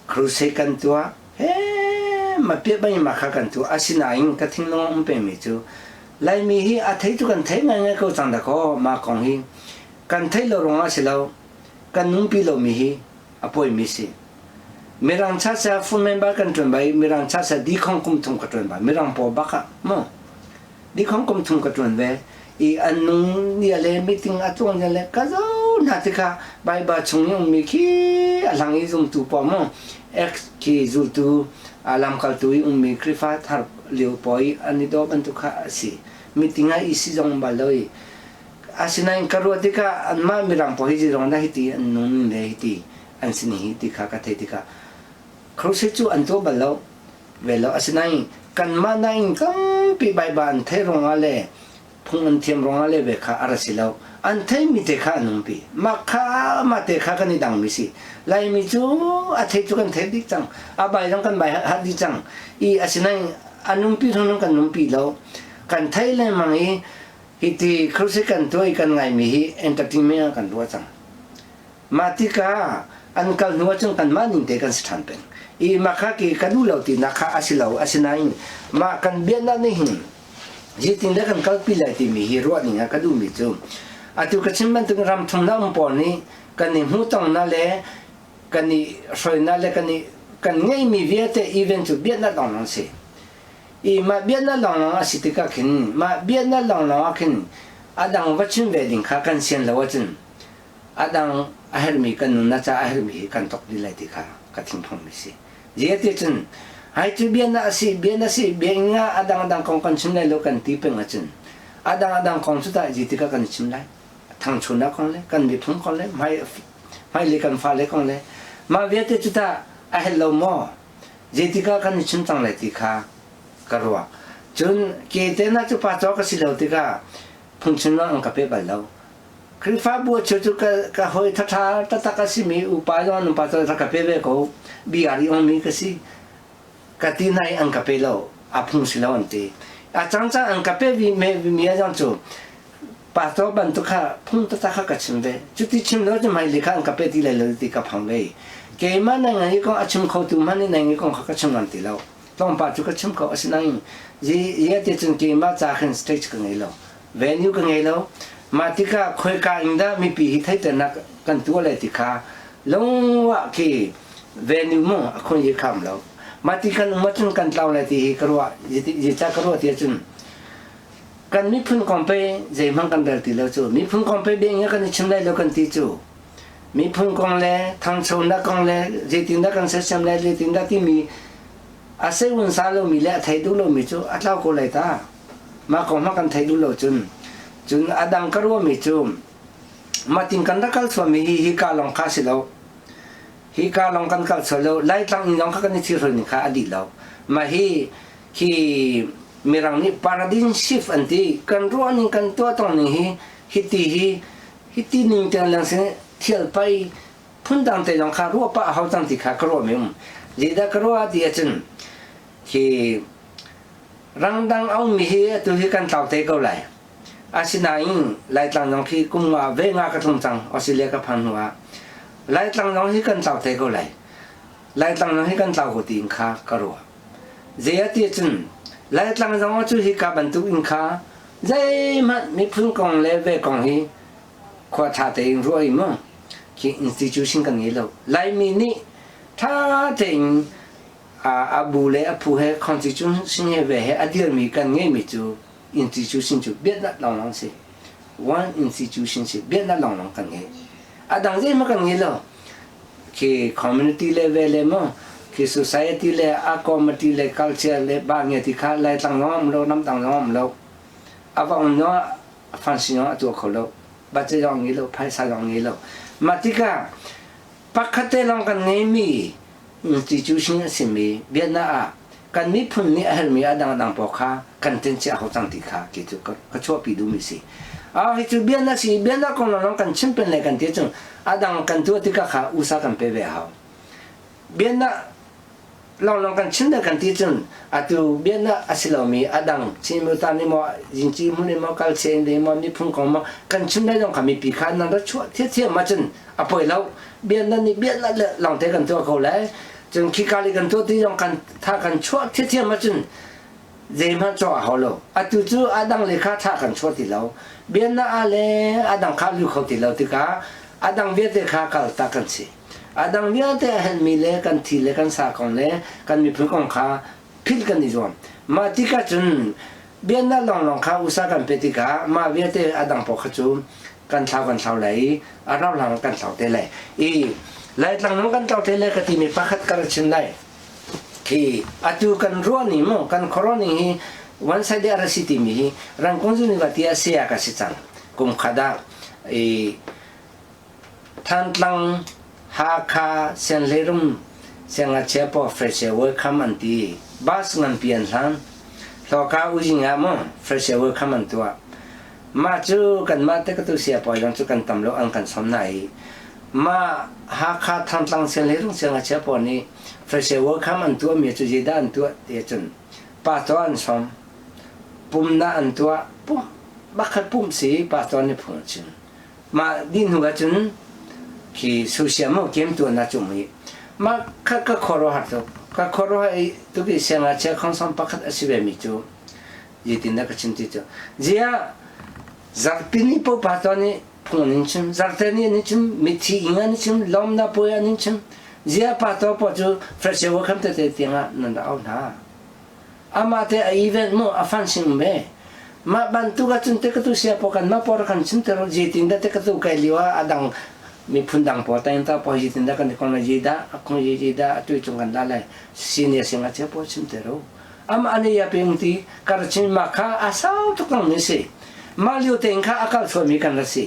Krusai kan tua. Mà biết bao nhiêu mà khác cần tu, xin anh cái thinh long ông bề mi chú, lại mi hi thấy tu cần thấy ngay câu rằng đã có mà còn hi, cần thấy lâu rồi sẽ lâu, cần nung pi lâu mi hi, bôi mi si, mi rang cha sa phun men ba cần chuẩn bị, mi rang cha sa đi không cùng thùng cái chuẩn bị, mi rang bỏ bạc mà, đi không cùng thùng cái chuẩn bị, anh nung đi lên meeting ở trong nhà lên, cái đó nãy thì cả, bài bà chung nhau mi khi lang ý dùng tu bỏ mà, khi dùng tu alam kaltui mi krifat har liu poi ani do bantu kha si meeting ai isi jong baloi asinain karuatika anma mirang poi ji rong da hiti nun le hiti an sini hiti kha ka theitika khrosi chu an to balo velo asinain kan ma nain kam pi bai ban the rong ale phung an thiam rong ale ve kha arasilo an thei mi te kha num pi ma kha ma te kha ka ni dang mi si lai mi chu a thei chu kan thei dik chang a bai rong kan bai ha di chang asinai anum pi thon kan num pi lo kan thei le mangi hiti khrusi kan toi kan ngai mi hi entertainment kan ro chang matika an kal nuwa chung kan manin te kan sthan pen ma kha ki kadu lo ti na kha asilo asinai ma kan bian na ni hin ji tin da kan kal pi lai ti mi hi ro ni nga kadu mi chu atu ka chim ban tu ram thum na pon ni kan ni hu tong na le kan ni soi na le kan ngai mi viete event tu bian na dong se ma bian na long asitika khin ma bian na long khin adang wachin wedding kha kan sian lo wachin adang ahel mi kan na cha ahel mi kan tok di lai ti kha ka thing thong mi si je te chun hai tu bian na si bian nga adang kong kan chim lai lo kan ti pe nga chun adang kong chu ta ji ti ka kan chim lai thang chu na kong le kan mi phung kong le mai le kan fa le kong le ma viete chu ta ahel lo mo je ti ka kan chim tang lai ti kha karwa chun ke te na chu pa cho ka si lo ti ka phung chun na ang ka pe ba lo kri fa bu chu ka hoi tha ta ka si mi u pa lo nu pa cho ka pe ve ko biaroling mi ka si ka ti nai ang ka pe lo a phung si lo an ti a chang ang ka pe vi mi a jang chu pa to ban tu kha phung ta kha ka chim ve chu ti chim lo chu mai le kha ang ka pe ti le lo ti ka phang ve ke ma na ngai ko a chim kho tu ma ni ngai ko kha ka chim an ti lo tong pa chu ka chim ko asinai ji ye te chun ke ma cha khan stage ka ngai lo venue ka ngai lo ma ti ka khoi ka inda mi pi hi thai te na kan tu le ti kha long wa ke venue mo a khon ye kham lo ma ti kan ma chun kan tlaw le ti karwa ji cha karwa ti chun kan mi phun kom pe je mang kan dal ti lo chu mi phun kom pe be nga kan chim lai lo kan ti chu mi phun kong le thang chon na kong le je tin da kan se sam le je tin da ti mi ase un sa lo mi le thai du lo mi chu atlaw ko lai ta ma ko ma kan thai du lo chun adang karwa mi chu ma tin kan da kal so mi hi ka long kha si lo hi ka long kan kal so lo lai tang in long kha kan ti ro ni kha adi lo ma hi mirang ni paradigm shift anti kan ro ni kan to tong ni hi ti ning tan lang se thial pai phun dang te long kha ro pa hau tang ti kha kro mi ji da kro a ti chen ki rang dang ong mi hi tu hi kan tau te ko lai asinai lai tang long ki kum wa ve nga ka thong chang australia ka phan wa lai tang long hi kan tau te ko lai tang long hi kan tau ko ti kha karo je ti chen lai tang long chu hi ka ban tu in kha zai ma mi phun kong le ve kong hi kwa tha te ro i mo ki institution kan ni lo lai mi ni tha te abu le apu he constitution he ve he adir mi kan nge mi chu institution chu biết na long long se one institution se biết na long long kan nge adang je ma kan nge lo ki community level le mo ki society le a community le culture le ba nge ti kha lai tang nom lo nam tang nom lo avang no function tu ko lo ba che yong nge lo phai sa yong nge lo matika pakhate long kan nge mi institution simi biết na kan mi phun ni hel mi adang po kha kan ten cha ho tang ti kha ki chu ka cho pi du mi si ให้จุดเบียนนะสิเบียนนะคนเรากันชิมเป็นอะไรกันที่จงดังกันตัวที่ก็ขาอุตสาหกันไปเวหาเบียนนะเรากันชิมได้กันที่จงตัวเบียนนะสิเรามีดังชิมตานี่มั้งจริงๆมันนี่มั้งกัลเซนนี่มั้งนี่พุ่งของมั้งกันชิมได้ต้องขมิปีขานั่นแล้วชั่วเที่ยมาจนพอเราเบียนนั่นนี่เบียนนั่นลองเทกันตัวเขาเลยจนขี้กาลีกันตัวที่ต้องกันถ้ากันชั่วเที่ยมาจนเจมันจ่อเขาเลยตัวจู่ดังเลขาถ้ากันชั่วที่เราเบียนน่ะอะไรดังข้าวลูกเขาที่เราที่ก้าดังเวียดข้ากัลตากันสิดังเวียดเห็นมีเล่กันทีเล่กันสากันเล่กันมีพึ่งของข้าพิลกันนี่จ้ะมาที่ก้าจนเบียนน่ะลองข้าอุตสาหกันไปที่ก้ามาเวียดดังพอขจูกันเท่าเลยเราหลังกันเท่าเท่าเลยหลายหลังนั้นกันเท่าเท่าเลยก็ที่มีพักกันชินได้ที่ตัวกันรัวนี่มั้งกันโคโรนี่วันสัปดาห์สิที่มีรังคงจะมีวัตถุเสียกันสิจังกุมขดาทันตังหาคาเซนเลรุมเซงอาเชปอเฟรชเวอร์คัมอันตีบาสงันเปลี่ยนทันโลกาอุจิงามั้งเฟรชเวอร์คัมอันตัวมาจูกันมาเตกตุเสียปอยยังจูกันตำโลอันกันสมไหนมาหาคาทันตังเซนเลรุมเซงอาเชปอนี่เฟรชเวอร์คัมอันตัวมีจูจีดานตัวเดียจนป้าตัวอันสมปุ่มน่าอันตัวปุ่มบักปุ่มสีป้าตัวนี่พุ่งจนมาดินหัวจนที่สุเสียมั่งเกมตัวน่าจุ่มอีมาก็ขอรหัสตัวก็ขอรหัสตัวที่เสียงอาเจ้าของสัมปักอาชีพมีจูยี่ตินักชิมติจูเจียจักตินี่ปุ๊บป้าตัวนี่พุ่งนิชมจักตินี่นิชมมิที่อิงนิชมลมน่าป่วยนิชมเจียป้าตัวปุ๊บจูเฟรชเวอร์คัมเตะเตียงนั่นเอาหน้าอามาเตะอีเวนต์มั่งฟังชิมเบ้มาบันทุกจุดเตะกตุเสียพอกันมาพอกันชิมเตะยี่ตินักเตะกตุไกลิวาดังมีพุ่นดังพอแต่ยังตาพอจิตนักกันคนละจีด้าคนละจีด้าตัวจงกันได้เลยสิ่งนี้สิ่งที่พอชิมเตอร์อันนี้ยาเป็นที่การชิมมาข้าอาสาวทุกคนนี่สิมาเลี้ยวเต็งข้าอาการสวมีกันละสิ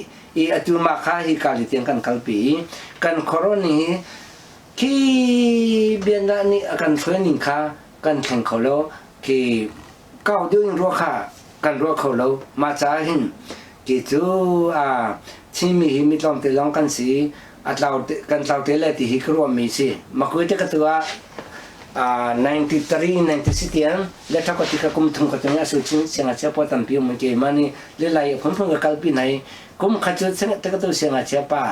ตัวมาข้าที่การเต็งกันคัลปีกันโคโรนี่ที่เบียนด้านนี้กันเพื่อนนิข้ากันแข่งเขาโลที่ก้าวด้วยรัวข้ากันรัวเขาโลมาจากหินที่ตัวชิมีหิมิตลองเตลองกันสิเรากันเราเตลที่ฮิกรัวมีสิมาคุยกันตัว93 96ยังเล็กเท่ากับที่เขาคุมทุ่งกันตรงนี้สุดจริงเสียงอาเจียพอตั้งพิวมันเกี่ยมันนี่เรื่องอะไรผมเพิ่งกับกัลปีไหนคุมขัดจุดเสียงแต่ก็ตัวเสียงอาเจียป้า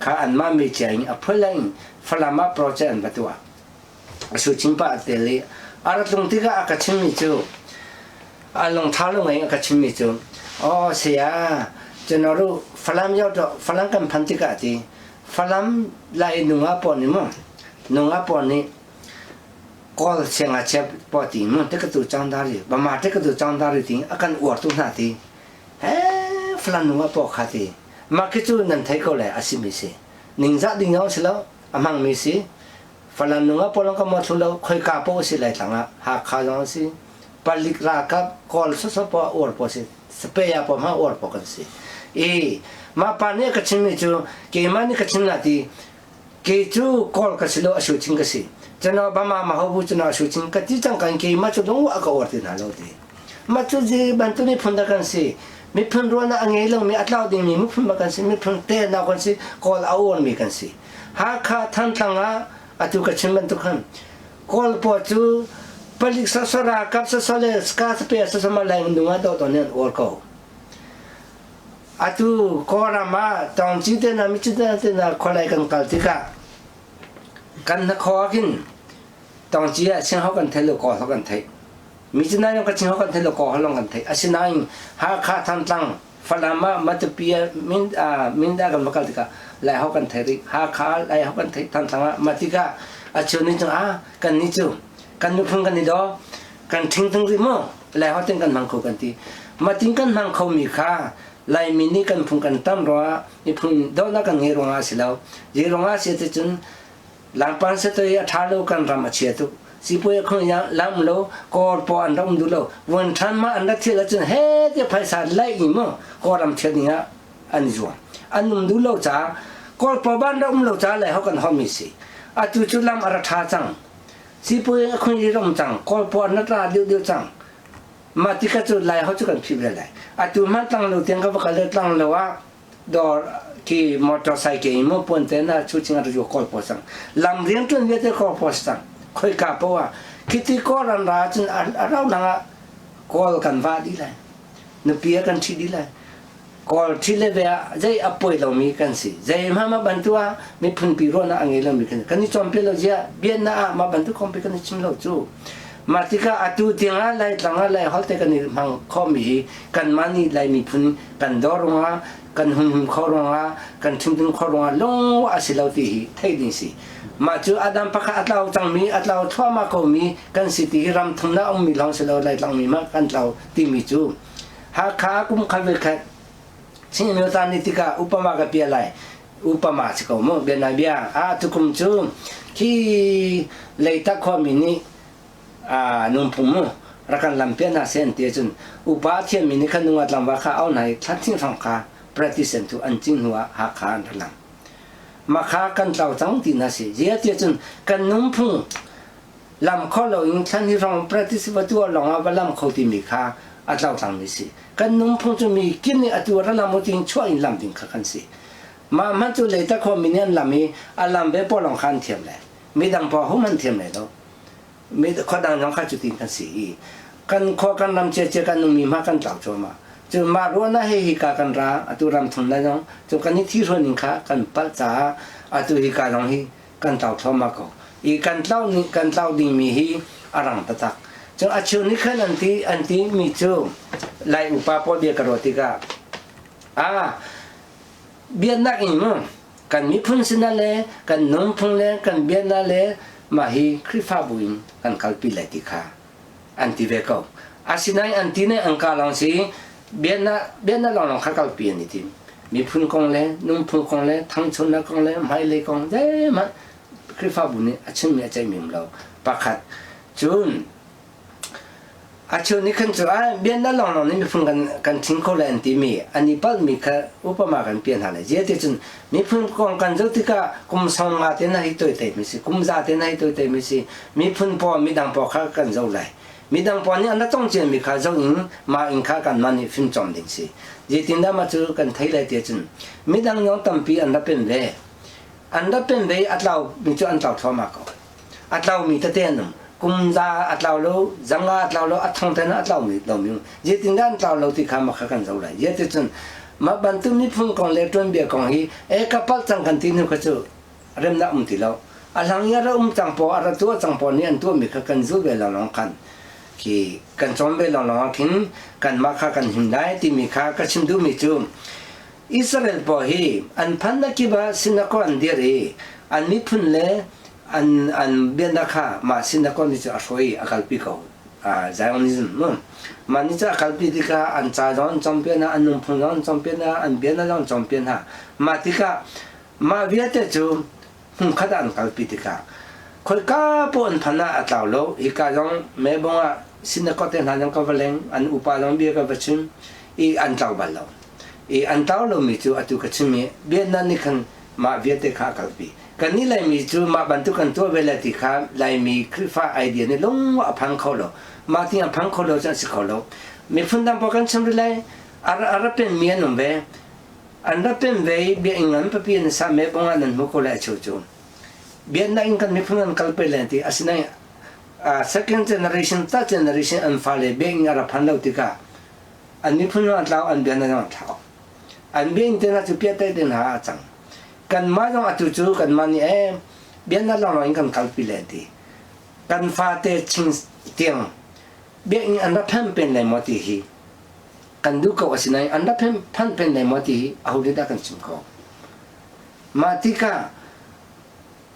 ข้าอันมาไม่เจงอ่ะเพื่อเล่นฟลามาโปรเจกต์ประตัวสุดจริงป้าเตลีตรงที่ก็อากัชิมิจูลงเท้าลงเองอากัชิมิจูเสียจนรู้ฝรั่งยอดฝรั่งกันพันธิกาทีฝรั่งไล่นุ่งอาปอนี่มั้งนุ่งอาปอนี่ก็เสียงอาเชฟปอตีมั้งเด็กตัวจังดารีบางมาเด็กตัวจังดารีทีอาการอวดตัวหน้าทีฝรั่งนุ่งอาปอขาทีมาคิดจูนั่นไทยก็เลยอาศิมิสินิ่งจัดดิ่งเอาสิแล้วมังมิสิฝรั่งนุ่งอาปอลงก็มาทุแล้วคอยกาปอสิเลยต่างอ่ะหากขาจังสิปลิกลากับกอลสุดๆปออวดปอสิสเปียปอมาอวดปอกันสิมาปานนี้ก็ชิมไม่จูเกี่ยมันนี่ก็ชิมนาทีเกี่ยจูกอลก็สิโลอาชูชิงก็สิจนเอาบ้ามาหอบจูน่าอาชูชิงก็ที่จังกันเกี่ยมาจูดงว่าก็อวดที่นั่นโลดีมาจูจีบันตุนี่พุ่นตะกันสิมีพุ่นรัวน่ะอังเงลงมีอัตลาวดีมีมุพุ่นมากันสิมีพุ่นเตะน่ากันสิกอลเอาวนมีกันสิหากข้าทันทังอ่ะตุก็ชิมบันตุกันกอลปอจูผลิตสสระกับสสเลสกาสเปียสสมาแรงดุงอ่ะตัวนี้อวดเขาatu korama tong chite na michita na kholai kan kaltika kan na khokin tong chia chen ho kan thelo ko ho kan thai michina no ka chen ho kan thelo ko ho long kan thai asinain ha kha tham tlang falama matpia minda kan makaltika lai ho kan thai ha kha lai ho kan thai tham tlang matika achuni chung kan ni chu kan nu phung kan ni do kan thing thing ri mo lai ho ten kan mang ko kan ti mating kan mang kho mi khaไล่มินิกันพุ่งกันตั้มรัวนี่พุ่งโดนนักเงยรงอาศิลาวเงยรงอาเสียจนหลังปันเสตยท้าโลกันรำเชียตุสิปุยคนยังลำโลกอดปอนรำดูโลวันทันมาอันดับที่ละจนเฮ้ยจะไปสารไล่อีมั้งกอดรำเชียนี่ฮะอันนี้จ้ะอันนุ่มดูโลจ้ากอดปอบ้านรำโลจ้าเลยเขากันหอมมิสิจุดลำอาราธาจังสิปุยคนยังรำจังกอดปอนนัตราเดียวจัง มาที่กระจุดไหลเขาจะกันพิบเลยอาตุมันตั้งเราเตียงก็บอกเลยตั้งเราว่าดอที่มอเตอร์ไซค์เองมั่วปนแต่น่าชุดชิงอะไรอยู่คอลโพสังลำเรียนจนเวทีคอลโพสังค่อยกลับเพราะว่าคิดที่ก็รันราจนเราหนังคอลกันว่าดีเลยนึกเปียกันที่ดีเลยคอลที่เลเวะใจอัปปอยเรามีกันสิใจมาบันตัวมีพันปีโรนะอังเกเรามีกันกันนี่จอมเปเราเจ้าเบียนน่ะมาบันตัวคอมพิวกันชิมเราจู่มาที่ก็อาตุเตียงอะไรต่างอะไรเขาแต่กันนี่มังข้อมีกันมานี่ไรมีพันกันดอรงะกันหุ่นข้อรงะกันทุ่มทุ่มข้อรงะลงอาศิลาตีเท่ดิสิมาจู่อาดัมพักอัตเราจังมีอัตเราทั่วมาก็มีกันสิที่รำทุ่มน่าองมีลองศิลาไรลังมีมากันเราที่มีจู่หากขากุมขับเวกสิ่งนี้ตอนนี้ที่ก็อุปมากับเปียไรอุปมาสิก็มั่งเบียนายเบียทุกคนจู่ที่เลยตักข้อมีนี่นุ่มพุ่มรักกันลำเปียนาเซนเตียจนอุปาเทียมินิคันนุ่งอัดลำว่าข้าเอาไหนทัดทิ้งฟังข้าประติเสนตุอันจริงหัวหาข้าอันลำมาข้ากันเต่าจังตีน่าสิเจียเตียจนกันนุ่มพุ่มลำข้อเราอิงทันที่ฟังประติสิวัตัวหลงเอาไปลำเขาที่มีข้าอัดเต่าจังนี่สิกันนุ่มพุ่มจะมีกินในอัตัวระลำมุติงช่วยลำดิ่งข้ากันสิมันจะเลยตะคอมิเนียนลำมีอัลลำเบปอลองขันเทียมเลยไม่ดังพอหุ่มันเทียมเลยแล้วมีข้อดังน้องข้าจุดทิ้งกันสิกันข้อกันรำเจกันนุ่มมีมากันเต่าโจมาจนมารู้นะเฮฮิกากันราอตุรำทุนได้น้องจนกันนี่ที่รุ่นนิข้ากันปัจจาอตุฮิกาน้องฮิกันเต่าโจมาก็อีกันเต่านี่กันเต่าดิ่งมีฮิอารังตะตักจนอาชีพนี้ขันอันที่มีจูไล่อุปปเบียกรติกาเบียนนักอิมั้งกันมีพุ่นสินาเลกันนุ่มพุ่นเลกันเบียนนาเลมาฮีคริฟาบุอินกันคัลปิเลติกาอันที่เวกอาศินัยอันที่เนี่ยอังกาลองสิเบียนนาลองคัลปิอันนี้ทีมีพุ่นกงเลนุ่มพุ่นกงเลทั้งชนนักกงเลไม่เลกงเด้มันคริฟาบุนี่อาชิมมีใจมีมเราปักขัดจุนอาชีพนี้ขันจะเบียนนั่นลองนี่มีพุ่งกันทิ้งเขาเลยอันที่มีอันนี้ปัลมีแค่อุปมากันเปลี่ยนหาเลยเจ้าที่จนมีพุ่งกันจุดที่ก็กุมสองมาเท่านั้นให้ตัวเต็มมิสิกุมจ่าเท่านั้นให้ตัวเต็มมิสิมีพุ่งพอมีดังพอข้ากันเจ้าเลยมีดังพอนี่อันนั้นต้องเจอมีข้าเจ้าอิงมาอิงข้ากันมันนี่ฟิล์มจอมดิ่งสิเจ้าที่นั่นมาจูกันไทยเลยเจ้าจนมีดังย้อนตั้มปีอันนั้นเป็นเว่อันนั้นเป็นเว่อัดเรามีจุดอันเราทอมาก็อัดเรามีแต่เต้นนึงกุมซาอัตลาวโลจังอัตลาวโลอัตทองเทนอัตลาวมีเรามีเยตินด้านอัตลาวโลที่ข้ามาข้ากันเจ้าเลยเยติจนมาบันทึกนิพุ่งของเลตวนเบียของฮีกับปัลจังกันที่นึกก็จะเริ่มนักที่เราอันหลังนี้เราจังพออันตัวจังพอนี่อันตัวมีข้ากันจูเบลลองกันที่กันจอมเบลลองกินกันมาข้ากันหินได้ที่มีข้าก็ชิมดูมีจูอิสราเอลพอฮีอันพันนักกีฬาสินักอันเดียร์อันมีพุ่นเล่อันเบียนนักข้ามาสินักคนที่จะช่วยอาการพิกเอาใจมันนิสมั้งมันนี่จะอาการพิที่ก็อันใจร้อนจอมเปียนะอันนุ่มพุ่งร้อนจอมเปียนะอันเบียนร้อนจอมเปียนะมาที่ก็มาเวียดเจ้าหุ่นขัดอันการพิที่ก็คนก้าปนพันนาอัตลาวโลอีกการร้องแม่บอกว่าสินักคนเต็มหันยังกับเล้งอันอุปาลองเบียกับชิมอีอันเต้าบัลโลอีอันเต้าโลมีจูอัตุกชิมเบียนนั่นนี่คันมาเวียดเจ้าข้าการพิกันนี่เลยมีจูมาบรรทุกกันตัวเวลาที่ข้าเลยมีคลิปไอเดียนี่ลงว่าพังเขาโลมาที่พังเขาโลจะสิเขาโลมีfunดังพอกันสำเร็จเลยอาร์เป็นเมียนุ่มเวอันนั้นเป็นเวเบียงเงินไปเปลี่ยนสามเมบงอันนั้นมุกเลยชูจูเบียนนั่งกันมีfunกันคัลเปเลนที่อาศัยsecond generation third generation อันฟ้าเลยเบียงอาร์พันเราที่ก้าอันมีfunกันเราอันเบียนนั่งเราอันเบียงเท่านั้นจะเปลี่ยนได้เดินหาจังกันมาต้องอัตุจูกันมานี่เบียนนั่นเราหน่อยกันคัลปิเลตีกันฟาเตชิงเตียงเบียนอันนั้นเพิ่มเป็นในมอติฮีกันดูก็ว่าสินัยอันนั้นเพิ่มเป็นในมอติฮีเอาเรื่องกันชิมเขามาที่ก้า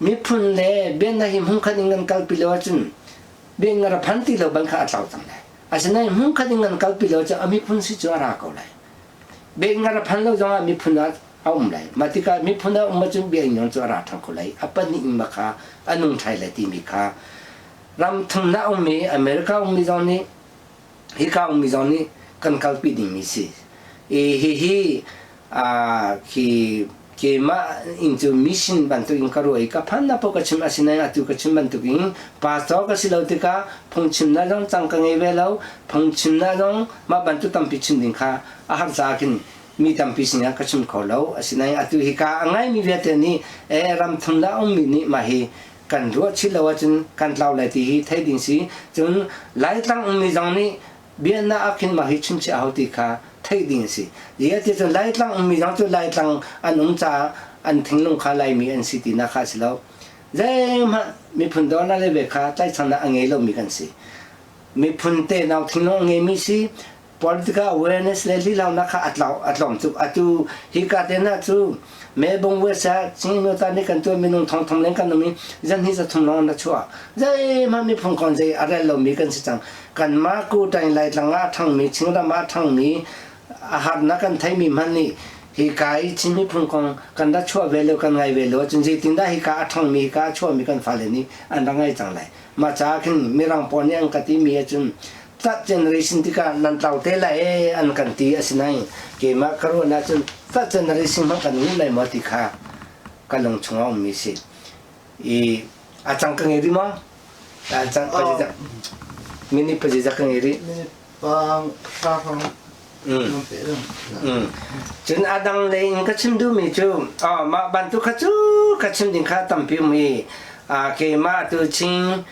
มีพุ่นเล่เบียนนั่นหิมหุ่นขัดกันคัลปิเลวจุนเบียนอะไรพันที่เราบังคับอัตลาวจังเลยอาศัยนั่นหุ่นขัดกันคัลปิเลวจะมีพุ่นสิจูอาราเขาเลยเบียนอะไรพันเราจังมีพุ่นเอาเลยมาที่การมีพุ่นเอามาจุ่มเบียงอย่างจะราทั้งคนเลยอัปนิอิมข้าอันนุ่งไทยเลยที่มีข้ารำทั้งน้าองมีอเมริกาองมีจอนี่ฮิกาองมีจอนี่กันคัลปิดิมิสิฮีที่ ke ma into mission bantu in karoi ka phanna po ka chim asina atu ka chim bantu in pa to ka silautika phung chim na jong chang ka nge velo phung chim na jong ma bantu tampi chim din kha ahar za kin mi tampi singa ka chim kholo asina atu hi ka angai mi vete ni ram thunda om mi ni ma hi kan ro chilawa chun kan lau lai ti hi thai ding si chun lai tang mi jong ni bien na akin ma hi chim chi ahoti kha thay điện si, giờ thì cho lại tăng mình nói cho lại tăng anh cha anh thình lung khá lại mi anh si thì na khá xí lâu, giờ mà mi phun đó na lấy về khá tại sao na anh ấy lâu mi cần si, mi phun tê nào thình lung nghe mi si, political awareness lấy lý lâu na khá at lòng chụp atu hi cả tên na chú, mẹ bông vợ sa chính người ta này cần tôi mình nung thong lên cần mình dân hi sẽ thong lòng na chua, giờ mà mi phun còn gì ở đây lâu mi cần si chẳng, cần mà cô tay lại tăng á thằng mi chính là mà thằng mi ahar na kan thai mi man ni hi kai chimi phun kong kan da chua velo kan ngai velo chun ji tin da hi ka athang mi ka chua mi kan phale ni an da ngai chang lai ma cha khin mi rang pon yang ka ti mi chun tat generation ti ka nan tau te la an kan ti asinai ke ma karo na chun tat generation ma kan ni lai ma ti kha ka long chunga mi si e a chang ka ngi ri ma a chang pa ji mini pa ji ka ngi ri pang sa pang chun adang le in ka chim du mi chu ma ban tu kha chu ka chim din kha tam pi mi ke ma tu ching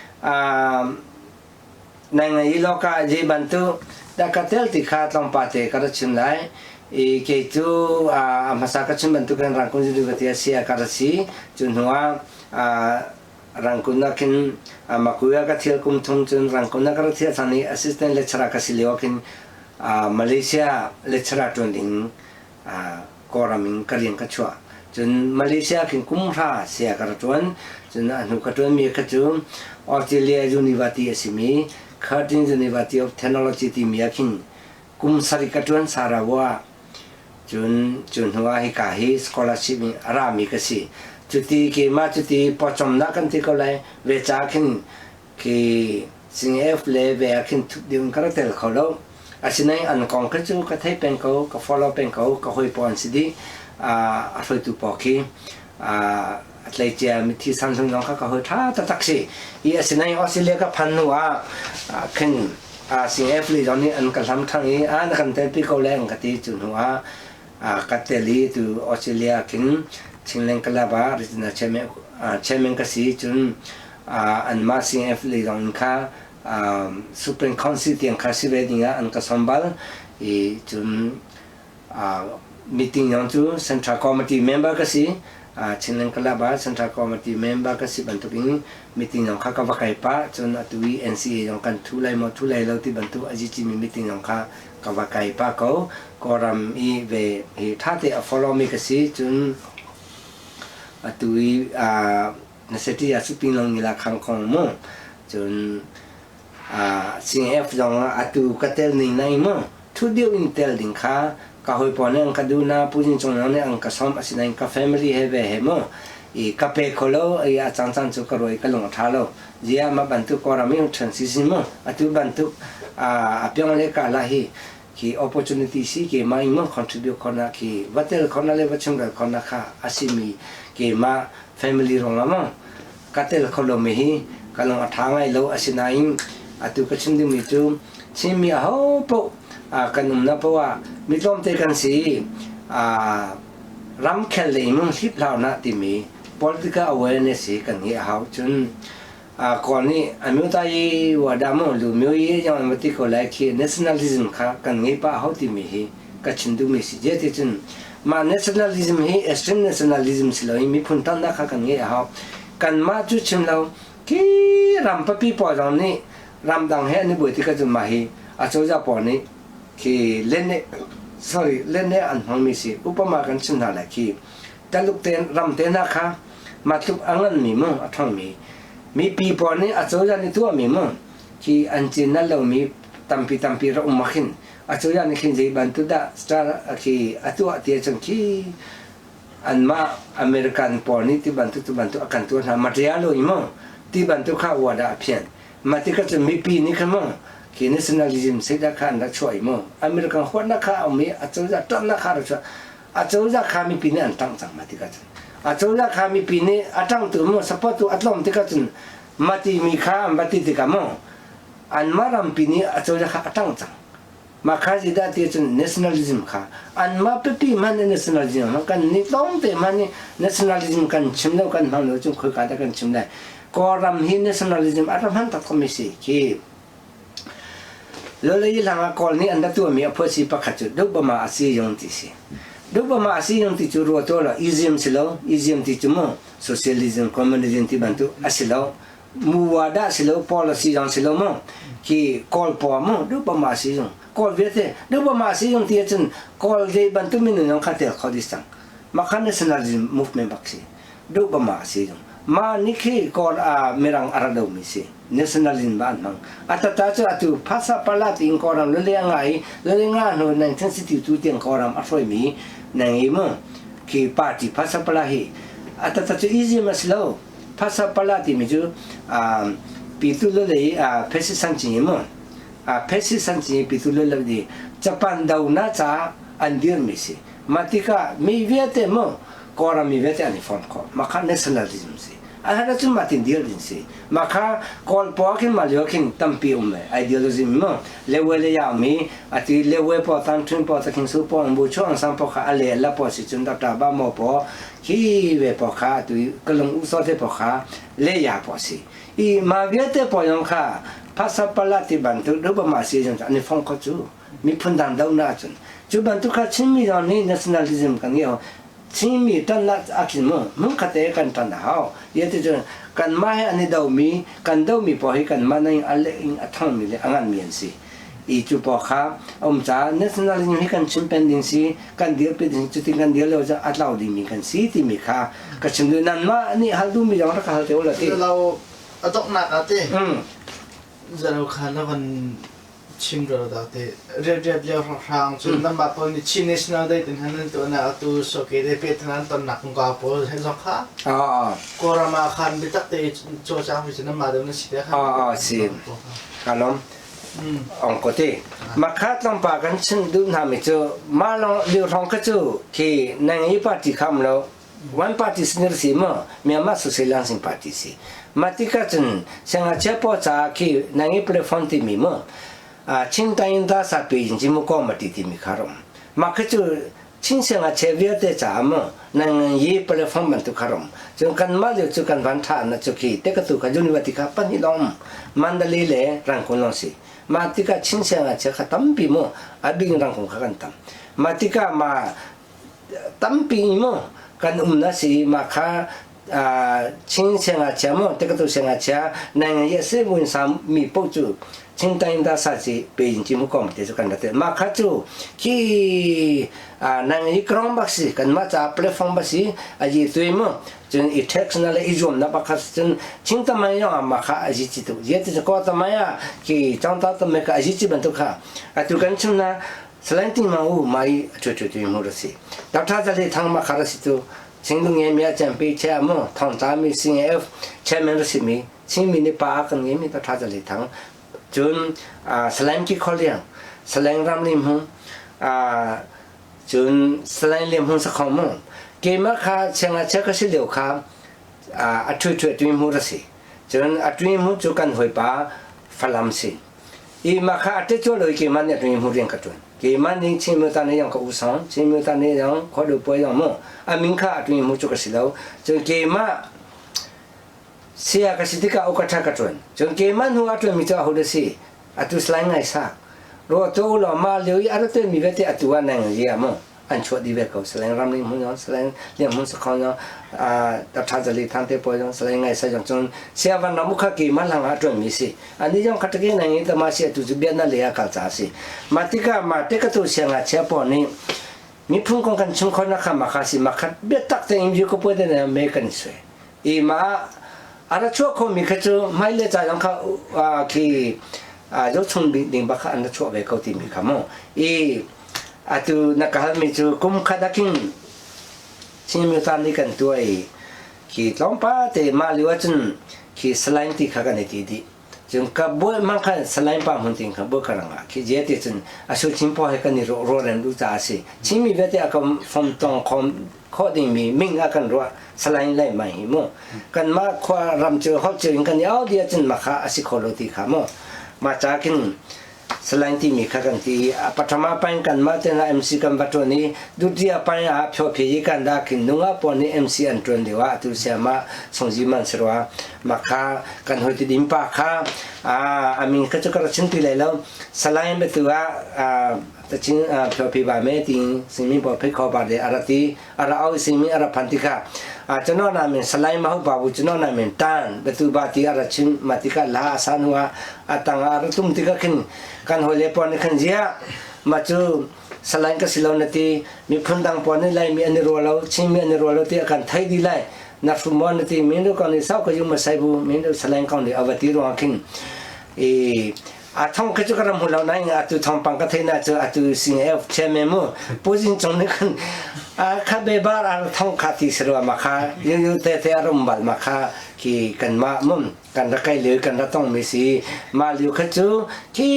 nai ngai lo ka je ban tu da ka tel ti kha tong pa te ka chim lai e ke tu ma sa ka chim ban tu kan rang kun ju ga ti sia ka si chun huwa rang kun na kin ma ku ya ka thil kum thung chun rang kun na ka thia chani assistant lecturer ka si leo kin Malaysia lecturer training koraming kariang kachua chun Malaysia kin kumra sia karatuan chun anu katuan mi katu Australia University asimi Curtin University of Technology ti mi kin kum sari katuan Sarawak chun huwa hi ka hi scholarship mi ara mi kasi chuti ke ma chuti pochom na kan ti ko lai ve cha kin ki sing f le ve kin diun karatel kholo asinai an kong ka chu ka thai pen ko ka follow pen ko ka hoi pon si di a foi tu po ki atlai chia mi thi samsung nong ka hoi tha ta taksi i asinai Australia ka phan nuwa khin sing f li doni an ka lam thang i an kan te pi ko leng ka ti chu nuwa ka te li tu Australia kin chingleng kala ba rizna chemen ka si chun an ma sing f li dong ka Supreme Council tiang kasi wedding an kasambal chun meeting yang tu Central Committee member kasi chinleng kalaba Central Committee member kasi bantu ini meeting yang kaka pakai pa chun atui NCA yang kan tulai lau ti bantu aji cimi meeting yang kaka pakai pa kau koram i ve thate follow me kasi chun atui naseti asupin long nila kangkong mo chun sing f dong atu katel ni nai mo thu diu intel ding kha ka hoi pon ang kaduna pujin chong ne ang ka som asinai ka family he ve he mo i ka pe kholo i a chang chang chu ka roi ka long thalo jia ma bantu ko ra mi transition mo atu bantu a pyong le ka la hi ki opportunity si ke mai mo contribute kona ki batel kona le bachung ka kona kha asimi ke ma family rong ma katel kholo me hi ka long thangai lo asinai atu ka chim mi chu chim mi ho po kanum na po mi lom te kan si ram khel le mong hip lao na ti mi political awareness kan hi hau chun kon ni amu ta yi wa da mo lu myo yi yang ma ti ko lai khi nationalism kha kan ngi pa ho ti mi hi ka chim mi si je ti chun ma nationalism hi extreme nationalism si lo mi phun tan na kha kan ngi hau kan ma chu chim lo ki ram pa pi po jong ni ram dang he ni boi ti ka chu ma hi a cho ja po ni ki len ne an hong mi si upama kan chin na la ki taluk ten ram te na kha ma tuk angan mi mo a thong mi pi po ni a cho ja ni tu mi mo ki an chin na lo mi tampi ro ma khin a cho ja ni khin ji ban tu da star ki atu a ti chang ki an ma American po ni ti ban tu akan tu na material lo mo ti ban tu kha wa da phian mati ka mi pi ni kha mo ki nationalism se da khan da choi mo American hot na kha mi a chu ja tan na kha ra อาจจะขามีปีนี้อันตั้งจังมาที่กันอาจจะขามีปีนี้อันตั้งตัวมั่งสปอร์ตตัวอัตลมที่กันมาที่มีข้ามาที่ที่กันมั่งอันมารำปีนี้อาจจะขาตั้งจังมาข้าจะได้ที่จน nationalism ข้าอันมาเปปี้มัน nationalism มันกันนี่ต้องเตะมันนี่ nationalism กันชิมแล้วกันมันเราจงคุยกันแต่กันชิมได้ก็รำฮี nationalism อันรำหันตัดก็ไม่สิคีแล้วเลยหลังกอลนี่อันดับตัวมีอภิสิทธิ์ประคัตจุดดูบมาอาศัยยงติสิดูบมาอาศัยยงติจูรัวตัวละismสิแล้วismติจูมั้ง socialism communismที่บันทุอาศัยแล้วมูวาดาสิแล้ว policy ยังสิแล้วมั้งที่กอลปอมั้งดูบมาอาศัยยงกอลเวทดูบมาอาศัยยงที่จนกอลเดบันทุมินยังขัดเตะเขาดิสังมาขัน nationalism movement บักสิดูบมาอาศัยยงมานี่คือกอลเมรังอาราดมิสิnationalism บ้านมั่งอัตตาจะตัวภาษาปลาติงกอรัมเรื่องไงเรื่องงานโน้น1962ติงกอรัมอัฟรอยมีนั่งมั่งคือปาร์ตี้ภาษาปลาฮีอัตตาจะอีซี่มาสโลภาษาปลาติมิจูปิตุลเลยเพชรสันจิมั่งเพชรสันจิปิตุลเลยดีญี่ปุ่นดาวน่าจะอันเดียร์มิสิมาติกามีเวทมั่งกอรัมมีเวทอันนี้ฟอนคอมาคัน nationalism สิอาหารจุ่มมาตินเดียร์ดินสิมาค่ะกอลปอกินมาเลี้ยกินตั้มปีอุเมไอเดียโลจิมั้งเลเวลยามีอาทิเลเวปอตันทุนปอตะกินซูปอนบูชอนสัมปะค่ะอะไรละปอสิจุนดับตาบ้ามอปอฮีเวปอค่ะตุยกลงอุสอเตปอค่ะเลยาปอสิอีมาเวียเตปอยองค่ะภาษาปลาติบันทุรูปมาสิจังอันนี้ฟงก็จูมีพันดันดาวน่าจุนจูบันทุค่ะชิมีตอนนี้ nationalism กันเนี่ยชิมีตันละอาคินมึงขัดเอกันตันหาวเยติจนกันมาให้อันนี้ดาวมีกันดาวมีพอให้กันมาในอะไรอิงอัฐมีเลยอันมีอันสิอีจูพอค่ะจ้า nationalism ให้กันชิมเป็นดินสิกันเดียวเป็นจุดที่กันเดียวเราจะอัดเราดีมีกันสิที่มีค่ะก็ชิมดูนั่นมาอันนี้ฮัลดูมีอย่างรักฮัลเทวละที่เราอดอกหนักอ่ะที่จะเราขันแล้วมันชิมเราได้ที่เรียบเรียบทางจนน้ำแบบพอนี่ชินิสนาได้ถึงขนาดตัวน่ะตัวสกีได้เป็นนั้นตอนหนักกว่าพอเห็นสักค่ะก็รามาขันไปตักที่โจจ้าไปจนน้ำมาเดินสิเดียวค่ะสิกันล้มองกติมาคัดลำปากันชิมดูทำให้เจอมาลองเลี้ยวทองก็เจอที่ในอีปาร์ตี้คำเราวันปาร์ตี้สินสิมั้งมีมาสุเซลังสิปาร์ตี้สิมาที่กันจนเสียงเชื่อพอจากที่ในอีเพลย์ฟอนที่มีมั้งชินตัยนดาสับปีจิมุกอมาติติมิคารมมาคือจูชินเสียงเชฟเวียเตจามนั่งยี่เพลฟอร์มบันทุคารมจนกันมาเดียวจูกันวันท่านะจุกีเด็กตุกจุนิวัติกาปันฮิลอมมันดลีเล่รังคนลงสิมาติกาชินเสียงเชฟขัดตั้มปีโมอบิงรังคนขันตั้มมาติกามาตั้มปีโมกันนัสิมาค่ะชินเสียงเชฟโมเด็กตุเสียงเชฟนั่งยี่สิบวันสามมีปุ๊จูชินตัยนดาสัจเป็นจิมุกอมเตจุกันดัตมาคัจูที่นั่งอีกรองบักสิกันมาจากแพลตฟอร์มบักสิอาจีตัวมั้งจนอีเท็กซ์นั่นแหละอีจอมนับคัสจนชินตามายองมาค่ะอาจีจิตุเยติจะก็ตามายาที่จังตาตามค่ะอาจีจิบันตุค่ะตุกันชุนนะสไลน์ที่มาอูไม่ช่วยมุรสิดับท้าจะเลยทางมาคาราสิตุชิงลุงเงียมีอาจารย์ไปเชื่อมั้งทางตามีซิงเอฟเชื่อมันรสิมีชิงมีในป่ากันเงียมีดับท้าจะเลยทางจนสแลงที่เขาเลี้ยงสแลงรำลิมหงจนสแลงลิมหงสักคำมั้งเกมมาค่ะเชียงอาเชก็สิเหลียวค่ะช่วยตัวมุรสิจนตัวมุจุกันหอยป่าฝรั่งสิอีมาค่ะเจ้าเลยเกมมันเนี่ยตัวมุเรียนกันจนเกมมันนี่ชิมตอนนี้ยังก็อุสังชิมตอนนี้ยังขอดูป่วยยังมั้งมิงค่ะตัวมุจุกันสิเหลียวจนเกมมาเสียก็สิทธิ์ก็อุกชากันจนจนเกมันหัวตัวมิตรหัวเดสิตุสไลน์ไงสักรัวตัวเรามาเลี้ยวอีอะไรตัวมีเวทีตัวนั่งเรียมั้งอันชวดดีเวกสไลน์รำลิมหุ่นยนต์สไลน์เลี้ยงหุ่นสักคนยนต์ตัดท้ายจะลีทางเตปอยนต์สไลน์ไงสักจนเสียวันน้ำมุขกีมันหลังหาตัวมีสิอันนี้ยังขัดกันนั่งอีแต่มาเสียตุจุเบียนนั่นเลยอาการจ้าสิมาติกามาเด็กตัวเสียงอาเชียปอนี่มีพุ่งกันชุมคนนักมาคาสิมาขัดเบียดตักแต่อิมยูก็พูดได้เนี่ยไม่กันสวยอีมาอะไรชั่วคนมีแค่ชั่วไม่เลี้ยใจของเขาที่ยกชนดิ่งบักอันชั่วไปเขาที่มีคำมั่งตัวนักข่าวมีจู่กุมขัดกินชิมอยู่ตอนนี้กันตัวที่ต้องป้าแต่มาเลี้ยจนที่สไลน์ที่ข้ากันที่ดีจ จนกับบ่มันคันสไลน์ปามหุ่นติงกับบ่กรังอ่ะคิเจติจนอาชุชิมพอให้กันนี่โรเรนดูจ้าสิชิมีเวทอากันฟอมตองคอมข้อดิ่งมีมิ่งอากันรัวสไลน์ไล่ใหม่มั่วกันมาควารำเจอเขาเจอกันเอาเดียจนมาค่ะอาศิโคโลติขามั่วมาจากกินสไลน์ที่มีข้ากันที่ปัทมาไปกันมาเตนะMCกันปัจจุบันนี้ดูที่ไปอาเพียวพีกันได้กินนุ่งอาปนี่ MC อันตรวนเดียวว่าตุเสียมาส่งจีมันสรัวมาค่ะกันหัวที่ดิมปากค่ะอามินก็จะกระชินตีเลยแล้วสไลน์เป็นตัวแต่จริงเพียวพีบาเมติงสิ่งมีบอกเพื่อขอบาดเดอาราตีอาราเอาสิ่งมีอาราพันธิกาจะนอนนามินสไลน์มาหุบาบุจะนอนนามินตันเป็นตัวบาตีอาราชินมาติกาลาสันหัวตังอาราตุ้มติกาขึ้นกันหัวเล็บปอนขันเจียมาจูสไลน์ก็สิลาวนาทีมีพันดังปอนนี่ไลมีอันนี้รัวเราชิมมีอันนี้รัวเราที่อาการไทยดีไลนักฟุตบอลนาทีมีดูกันนี่สาวก็ยุ่งมาใส่บุมีดูสไลน์กันนี่เอาไว้ที่รัวขึ้นท่องก็จะกระทำหัวเราไหนท่องปังก็เท่านั้นจะสิงเอฟเชมมูพูดจริงจังนี่กันข้าเบบาร์ท่องขัดที่สระมาค่ะอยู่แต่อารมณ์บัลมาค่ะที่กันมามุ่งกันรักใครเหลือกันรักต้องมีสิมาเลี้ยวขจูที่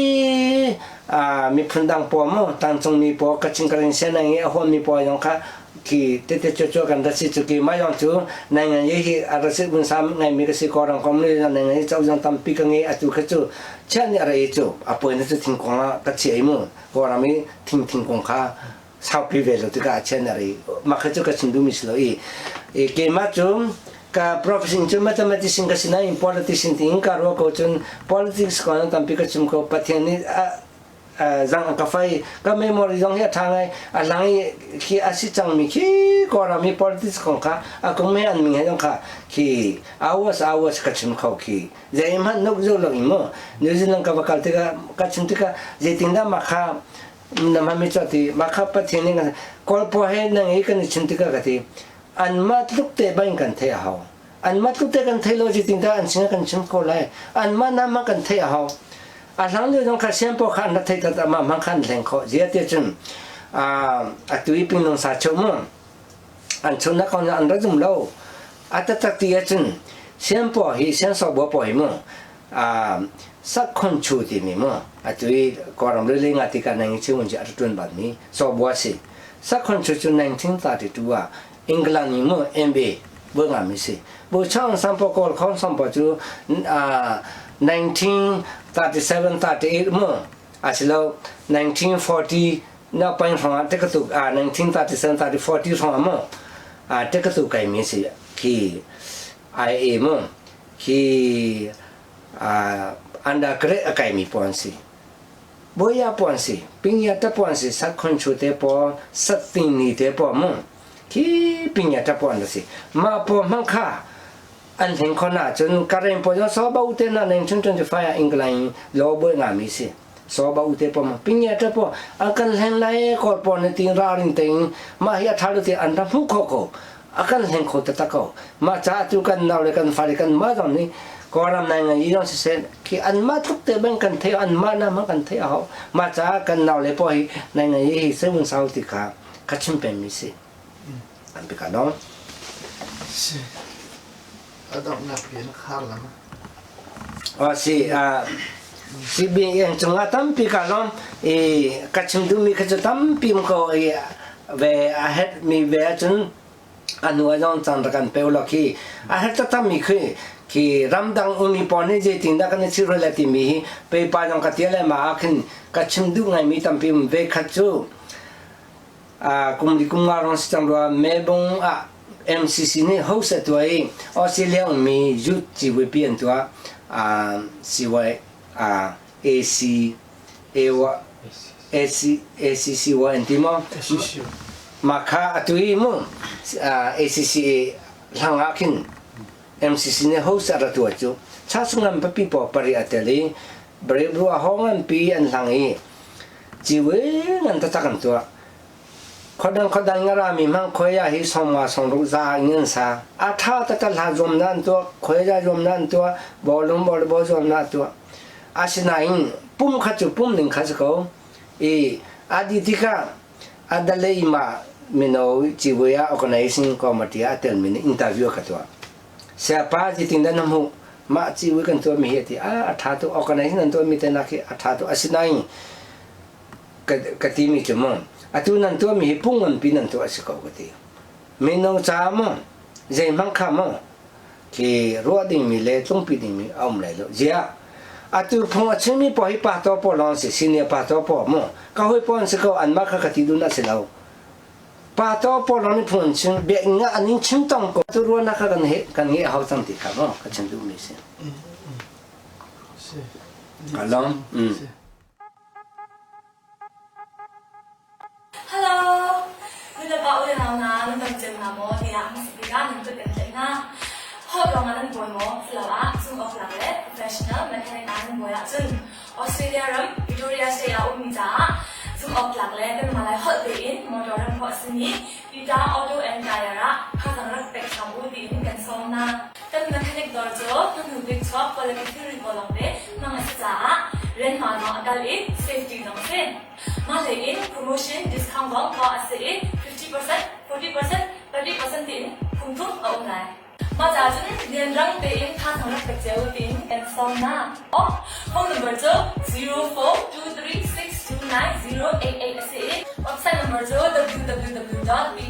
มีพันดังปอมตั้งจงมีปอกระชิงกระดิ่งเส้นอย่างเงี้ยหัวมีปอยังค่ะที่เตะๆจ่อๆกันรัศจุกีมาอย่างจูในงานยี่ห้อรัศบุญสามในมีกสิกรของนี่ในงานเจ้าจังตั้มปีกันเงี้ยจูขจูเช่นนี้อะไรจูอาป่วยนั่นจะทิ้งของละตัดเสียมั้งก็รามีทิ้งของข้าชาวพิเวลตุกาเช่นอะไรมาขจูกระชิงดูมิสโลเกมมาจูกับ profession จู mathematician ก็สินะ politician ที่อิงการว่าเขาจู politics ก็นั่นตั้มปีกจูเขาปฏิญาณzaangfahnakก็ไม่มอริจงเฮียทางไงหลังที่อาศิจังมีขี้ก็รามี politics ของข้าก็ไม่อันมีให้จังข้าขี้อาวัสกัดชิมเขาขี้ใจมันนกจูลงอีโม่นิวซีแลนด์กับกัลติกากัดชิมติกาใจติงดามาข้าน้ำมันไม่จอดที่มาข้าปะเทียนกันกอลพอให้นั่งอีกันชิมติกากันที่อันมาลุกเตะไปกันเทียเขาอันมาลุกเตะกันเทียโลจิติงดาอันชิงกันชิมเขาเลยอันมาน้ำมากันเทียเขาหลังเรื่องการเชื่อมโยงกันนัดที่ตัดมามันขันแรงเขาเจียดจนตัวอีพินนสาชมุ่งอันชนนักเขาอันรัจุมเล่าตัดที่จนเชื่อมโยงเชื่อมสอบบ่อยมั้งสักคนชูดีมั้งตัวอีก่อนเราเรื่องงานที่การนั่งชื่อมันจะอัดตุนแบบนี้สอบบ่สิสักคนชูจุน1932อังกฤษนี่มั้ง MBA เบื้องอามิสิบุช่างสัมปกรเขาสัมปจู1937 38มั้งอาศิลา1940นับไปฟังเด็กตุก1937 40ฟังมั้งเด็กตุกไก่มิสิที่ IA มั้งที่อันดับเกรดไก่มีปอนสิบ่อยปอนสิปิญญาตปอนสิสักคนชุดเตปอสักตินีเตปอมั้งที่ปิญญาตปอนสิมาปอมังค่าอันเห็นคนน่ะจนการเรียนพอจะสอบอุเทนนั่น1925อังกฤษลอบ่งามิสิสอบอุเทปอมาปิญญาตปออันกันเห็นไล่กอดปอนติงรารินติงมาเฮียทารุติอันรับมุขโคอากันเห็นโคตรตะโกมาจ้าตุกันนาวเลกันฟาริกันมาตอนนี้ก็รำในงานยี่ห้อเซนที่อันมาทุกเตบังกันเที่ยวอันมานะมันกันเที่ยวมาจ้ากันนาวเลปอยในงานยี่ห้อเซมุนซาอุติกาคัดชิมเป็นมิสิอันเป็นกันน้องดอกนักเรียนข้าวแล้วอ๋อสิบีเองจังหวะตั้มปีกันน้องคัดชิมดูมีคัดตั้มปีมก็เวอาเฮ็ดมีเวจนอันนู้นจังจังกันเปลวขี้อาเฮ็ดตั้มมีคือที่รำดังอุนิปอนิเจตินดักนี่ชิรุเลติมีไปปาจังกัตยาเลมาอักนกัดชิมดูไงมีตั้มพิมเวคัดจูคุมดิคุมงารอนสิจังรัวเมบงMCC นี่เขาเสร็จตัวเองออสเตรเลียมียุทธจีวเปลี่ยนตัวสิว่าAC ACC ว่าอันที่มั้งมาค่ะตัวอีมั้งACC หลังอักนMCC นี่เขาเสร็จตัวจูชาสุนันปปีปอปริอัตเลยบริบรัวห้องอันปีอันหลังอีจีวงันตะตักันตัวคนดังงารามีมังคอยาฮิสมว่าสงรุจาเงินซาอาท่าตะตะลาจมนั่นตัวคอยาจมนั่นตัวบอลบจมนั่นตัวอาศินาอินปุ่มขัดปุ่มหนึ่งขัดเขาอาดิติกาอาดัลเลยมามิโนจิวยา organizing committee อาเตลมินอินเตอร์วิวขัดตัวเสียป้าจิตินดันน้ำหู มาจีวิกันตัวมีเหตุอัฐาตัวออกกันไหนนั่นตัวมีแต่นักอัฐาตัวอาศัยไหนกติมีจมูกอัตุนั่นตัวมีพุ่งมันปีนั่นตัวอาศัยเขากติมีน้องจ้ามั้งใจมังค่ามั้งที่รัวดิ่งมีเล่ต้องปีดิ่งมีเอาไม่เลยเจ้าอัตุพงษ์ชิมีพอให้ป้าตัวพอลองสิสิเนี่ยป้าตัวพอมั้งเขาให้พอสิเขาอันมากกติดูน่าเสียแล้วป้าตัวพอลองนี่พงษ์ชิเบียงอันนี้ชิมต้องก็ตัวรัวนักกันเหตุเขาตั้งที่เขามั้งก็ชิมดูไม่เสียฮัลโหลฮัลโหลนี่เราบอกเลยนะเราต้องเจอหน้าหมอที่ร้านสปิการนั่นก็เป็นใจนะพอเรามานั่งบนหมอเราอ่ะซึ่งออกหลังเลย professional มันแค่การนั่งบนอ่ะซึ่งออสเตรเลียรัมวิกตอเรียสเซียอุ้มมีจ้าซึ่งออกหลังเลยเป็นมาลายฮอตเดย์มอเตอร์รัมพอสิ่งนี้ดีจ้าออโต้แอนไกร์ระข้าสังรักเป็กชาวอุ้ยดีนี่เป็นโซนนะแต่มันแค่เด็กดอร์โจ้ต้องดูบิ๊กช็อปก็เลยคิดรีบอลงเด้นั่งมาจ้าเรียนมาเนาะกันอีก safety น้องเส้นมาเลย promotion discount ก็พอสิ50% 40% 30% din คุ้มทุกเอาไหนมาจากจุดเรียนรังเตอินท่าทางรักเป็กเจ้าดินกันสองนะอ๋อห้องนัมเบอร์จ้า0423629088สิเว็บไซต์นัมเบอร์จ้า www.biaroling